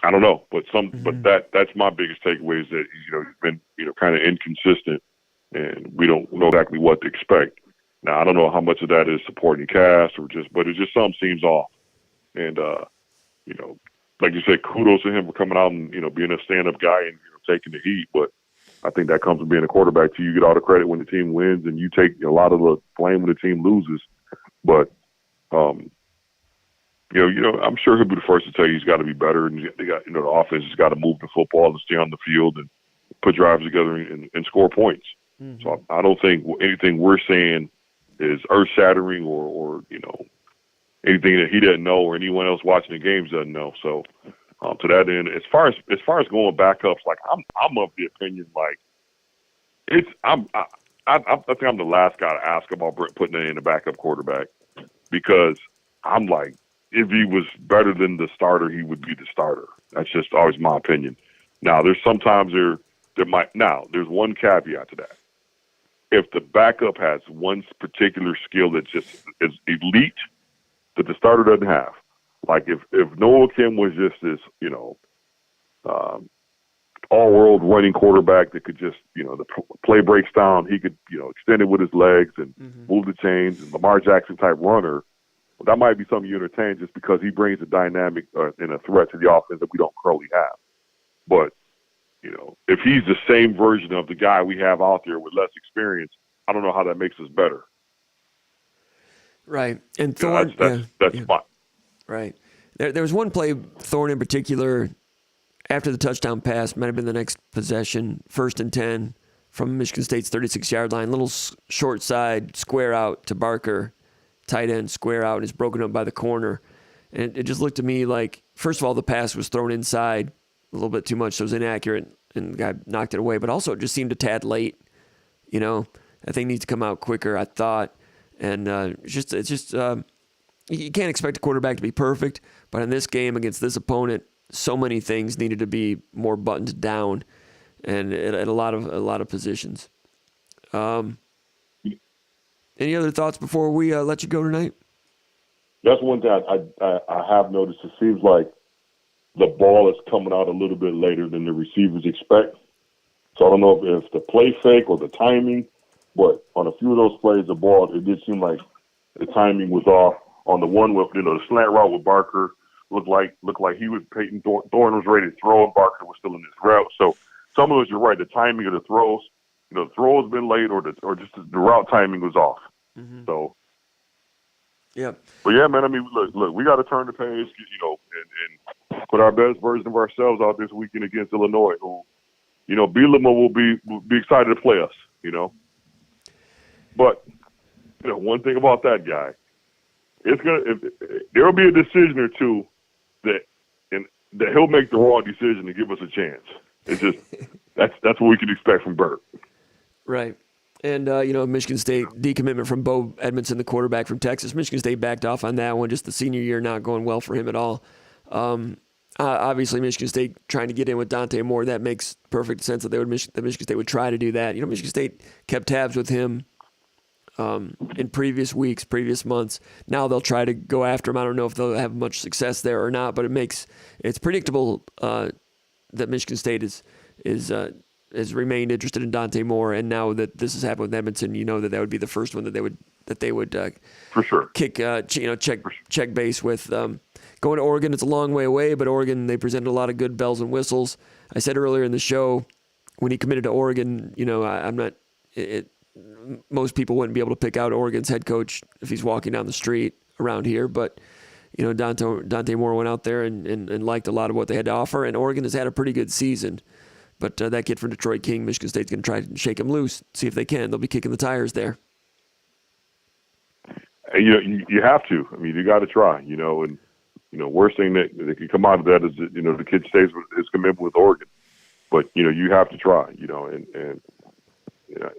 I don't know, but but that's my biggest takeaway is that, he's been, kind of inconsistent, and we don't know exactly what to expect. Now, I don't know how much of that is supporting cast but it's just something seems off. And, like you said, kudos to him for coming out and, being a stand-up guy and, taking the heat. But I think that comes from being a quarterback too. You get all the credit when the team wins, and you take a lot of the blame when the team loses. But, I'm sure he'll be the first to tell you he's got to be better, and they got, the offense has got to move the football and stay on the field and put drives together and score points. Mm-hmm. So I don't think anything we're saying is earth-shattering or anything that he doesn't know or anyone else watching the games doesn't know. So to that end, as far as going backups, like I'm of the opinion, like I think I'm the last guy to ask about putting in a backup quarterback, because I'm like, if he was better than the starter, he would be the starter. That's just always my opinion. Now, there's sometimes there's one caveat to that. If the backup has one particular skill that just is elite that the starter doesn't have, like if Noah Kim was just this, all-world running quarterback that could just, the play breaks down, he could, extend it with his legs and move the chains, and Lamar Jackson type runner, well, that might be something you entertain just because he brings a dynamic and a threat to the offense that we don't currently have. But, if he's the same version of the guy we have out there with less experience, I don't know how that makes us better. Right. And Thorne, that's fine. Right. There was one play, Thorne in particular, after the touchdown pass, might have been the next possession, 1st and 10 from Michigan State's 36-yard line, little short side, square out to Barker, tight end, square out, and it's broken up by the corner. And it just looked to me like, first of all, the pass was thrown inside a little bit too much, so it was inaccurate, and the guy knocked it away. But also it just seemed a tad late. That thing needs to come out quicker, I thought. And it's just you can't expect a quarterback to be perfect, but in this game against this opponent, so many things needed to be more buttoned down, and at a lot of positions. Any other thoughts before we let you go tonight? That's one thing I have noticed. It seems like the ball is coming out a little bit later than the receivers expect. So I don't know if it's the play fake or the timing, but on a few of those plays, the ball, it did seem like the timing was off. On the one with, the slant route with Barker looked like he was Peyton Thorne was ready to throw, and Barker was still in his route. So some of those, you're right, the timing of the throws, the throw has been late, or just the route timing was off. Mm-hmm. So, yeah. But yeah, man. I mean, look, we got to turn the page, and put our best version of ourselves out this weekend against Illinois, who, Bielema will be excited to play us, But, one thing about that guy, there'll be a decision or two that he'll make the wrong decision to give us a chance. It's just that's what we can expect from Burt. Right. And, Michigan State decommitment from Bo Edmondson, the quarterback from Texas. Michigan State backed off on that one. Just the senior year not going well for him at all. Obviously, Michigan State trying to get in with Dante Moore. That makes perfect sense that Michigan State would try to do that. Michigan State kept tabs with him in previous weeks, previous months. Now they'll try to go after him. I don't know if they'll have much success there or not, but it's predictable that Michigan State has remained interested in Dante Moore, and now that this has happened with Edmonton, that would be the first one that they would for sure kick check base with. Going to Oregon, it's a long way away, but Oregon, they presented a lot of good bells and whistles. I said earlier in the show, when he committed to Oregon, most people wouldn't be able to pick out Oregon's head coach if he's walking down the street around here, but Dante Moore went out there and liked a lot of what they had to offer, and Oregon has had a pretty good season. But that kid from Detroit King, Michigan State's going to try to shake him loose, see if they can. They'll be kicking the tires there. And, you have to. I mean, you got to try, and, worst thing that can come out of that is that, the kid stays with his commitment with Oregon. But, you have to try,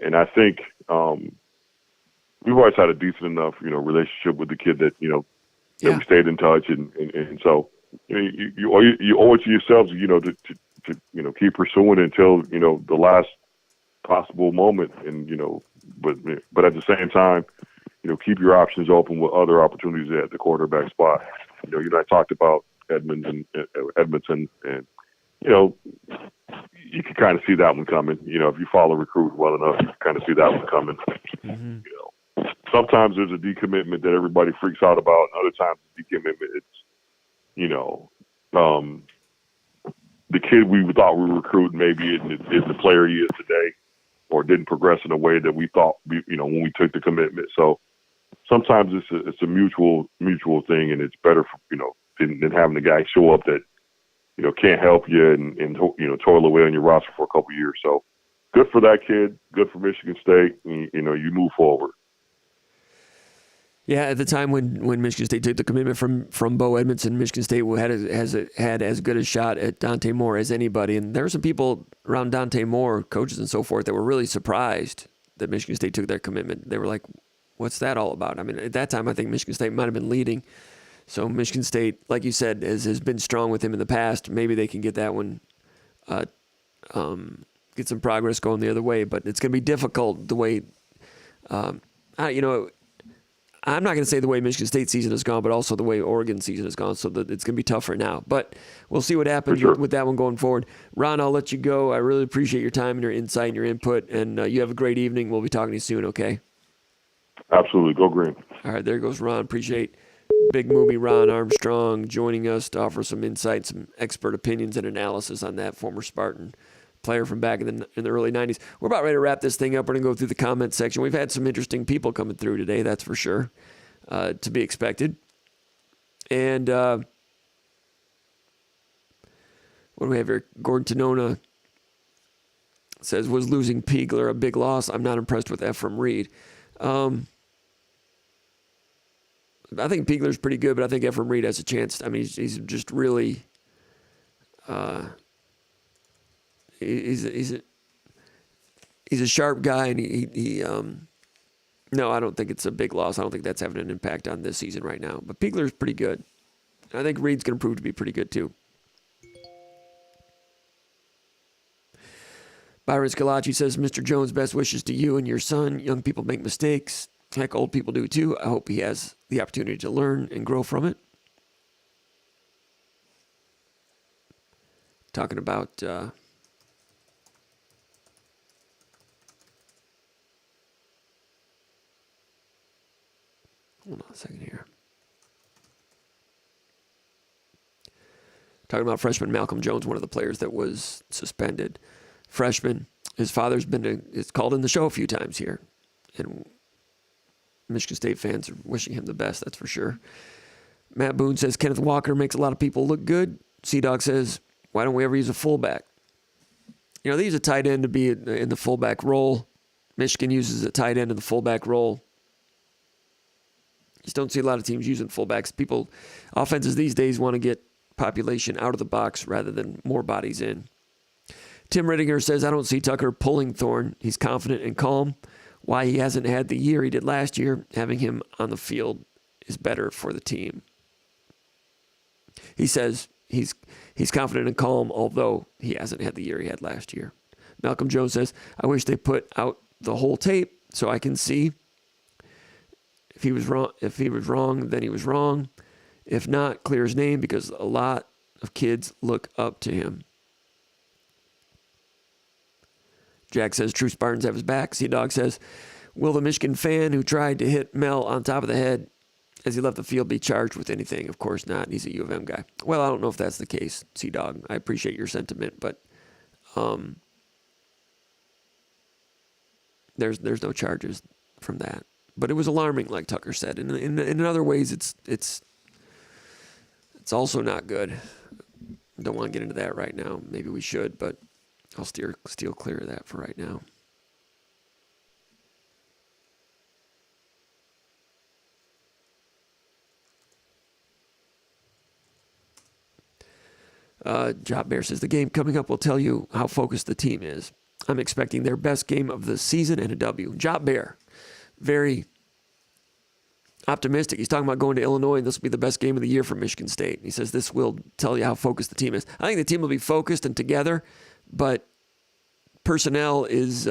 and I think we've always had a decent enough, relationship with the kid that, that we stayed in touch. And so, you owe it to yourselves, to keep pursuing until, the last possible moment. And, but at the same time, keep your options open with other opportunities at the quarterback spot. I talked about Edmonton, and, you can kind of see that one coming. If you follow recruit well enough, you can kind of see that one coming. Mm-hmm. Sometimes there's a decommitment that everybody freaks out about, and other times the decommitment, it's, the kid we thought we were recruiting maybe isn't the player he is today, or didn't progress in a way that we thought, when we took the commitment. So sometimes it's a mutual thing, and it's better for, than having the guy show up that, can't help you and toil away on your roster for a couple of years. So good for that kid, good for Michigan State. And, you move forward. Yeah, at the time when Michigan State took the commitment from Bo Edmondson, Michigan State had as good a shot at Dante Moore as anybody. And there were some people around Dante Moore, coaches and so forth, that were really surprised that Michigan State took their commitment. They were like, what's that all about? I mean, at that time, I think Michigan State might have been leading. So Michigan State, like you said, has been strong with him in the past. Maybe they can get that one, get some progress going the other way. But it's going to be difficult the way, I'm not going to say the way Michigan State season has gone, but also the way Oregon season has gone. So that it's going to be tougher now. But we'll see what happens with that one going forward. Ron, I'll let you go. I really appreciate your time and your insight and your input. And you have a great evening. We'll be talking to you soon, okay? Absolutely. Go Green. All right, there goes Ron. Appreciate Big Movie Ron Armstrong joining us to offer some insight, some expert opinions and analysis on that former Spartan player from back in the early 90s. We're about ready to wrap this thing up. We're going to go through the comment section. We've had some interesting people coming through today, that's for sure, to be expected. And what do we have here? Gordon Tonona says, was losing Piegler a big loss? I'm not impressed with Ephraim Reed. I think Piegler's pretty good, but I think Ephraim Reed has a chance. I mean, he's just really he's a sharp guy, and he no, I don't think it's a big loss. I don't think that's having an impact on this season right now. But Piegler's pretty good. I think Reed's going to prove to be pretty good too. Byron Scalacci says, Mr. Jones, best wishes to you and your son. Young people make mistakes. Heck, old people do too. I hope he has the opportunity to learn and grow from it. Talking about a second here. Talking about freshman Malcolm Jones, one of the players that was suspended. Freshman, his father's is called in the show a few times here. And Michigan State fans are wishing him the best, that's for sure. Matt Boone says, Kenneth Walker makes a lot of people look good. Sea-Dog says, why don't we ever use a fullback? You know, they use a tight end to be in the fullback role. Michigan uses a tight end in the fullback role. Just don't see a lot of teams using fullbacks. Offenses these days want to get population out of the box rather than more bodies in. Tim Rittinger says, I don't see Tucker pulling Thorne. He's confident and calm. Why he hasn't had the year he did last year, having him on the field is better for the team. He says he's confident and calm, although he hasn't had the year he had last year. Malcolm Jones says, I wish they put out the whole tape so I can see. If he was wrong, then he was wrong. If not, clear his name because a lot of kids look up to him. Jack says, true Spartans have his back. Sea-Dog says, will the Michigan fan who tried to hit Mel on top of the head as he left the field be charged with anything? Of course not. He's a U of M guy. Well, I don't know if that's the case, Sea-Dog. I appreciate your sentiment, but there's no charges from that. But it was alarming, like Tucker said. And in other ways, it's also not good. Don't want to get into that right now. Maybe we should, but I'll steer clear of that for right now. Job Bear says, the game coming up will tell you how focused the team is. I'm expecting their best game of the season and a W. Job Bear, very optimistic. He's talking about going to Illinois, and this will be the best game of the year for Michigan State. He says this will tell you how focused the team is. I think the team will be focused and together, but personnel is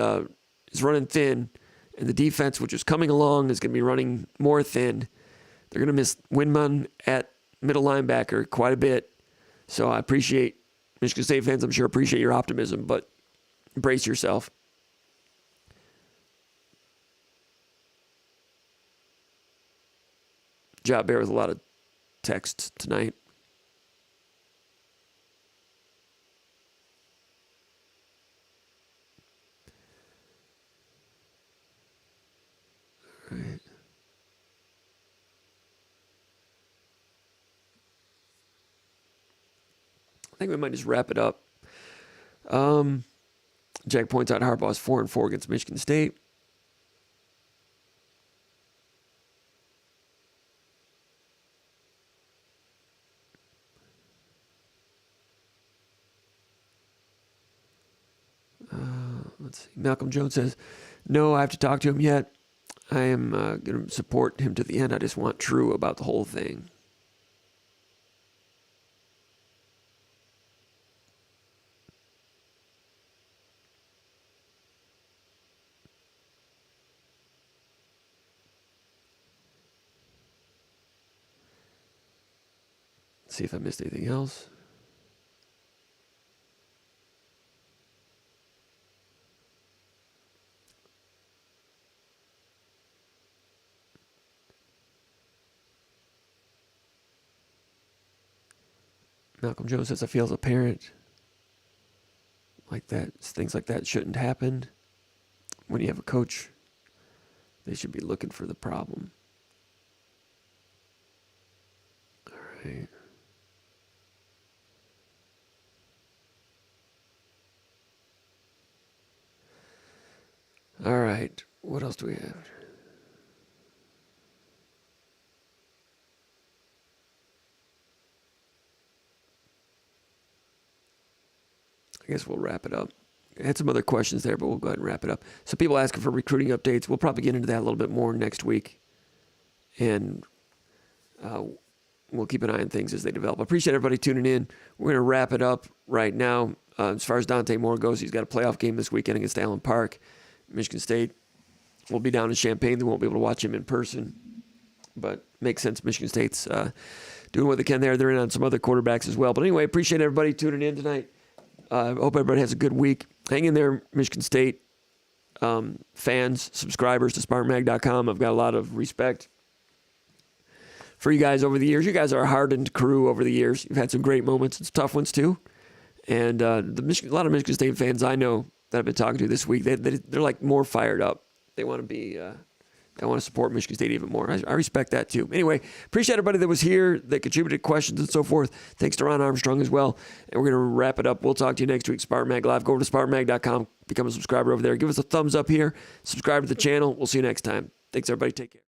running thin, and the defense, which is coming along, is going to be running more thin. They're going to miss Winman at middle linebacker quite a bit. So I appreciate, Michigan State fans, I'm sure appreciate your optimism, but brace yourself. Job Bear with a lot of texts tonight. All right. I think we might just wrap it up. Jack points out Harbaugh's 4-4 against Michigan State. Let's see. Malcolm Jones says, no, I have to talk to him yet. I am going to support him to the end. I just want true about the whole thing. Let's see if I missed anything else. Malcolm Jones says, I feel as a parent like that, things like that shouldn't happen. When you have a coach, they should be looking for the problem. All right. All right. What else do we have? I guess we'll wrap it up. I had some other questions there, but we'll go ahead and wrap it up. So people asking for recruiting updates. We'll probably get into that a little bit more next week. And we'll keep an eye on things as they develop. I appreciate everybody tuning in. We're going to wrap it up right now. As far as Dante Moore goes, he's got a playoff game this weekend against Allen Park. Michigan State will be down in Champaign. They won't be able to watch him in person. But makes sense. Michigan State's doing what they can there. They're in on some other quarterbacks as well. But anyway, appreciate everybody tuning in tonight. I hope everybody has a good week. Hang in there, Michigan State fans, subscribers to SpartanMag.com. I've got a lot of respect for you guys over the years. You guys are a hardened crew over the years. You've had some great moments and some tough ones too. And a lot of Michigan State fans I know that I've been talking to this week, they're like more fired up. They want to be. I want to support Michigan State even more. I respect that too. Anyway, appreciate everybody that was here, that contributed questions and so forth. Thanks to Ron Armstrong as well. And we're going to wrap it up. We'll talk to you next week, SpartanMag Live. Go over to SpartanMag.com, become a subscriber over there. Give us a thumbs up here. Subscribe to the channel. We'll see you next time. Thanks, everybody. Take care.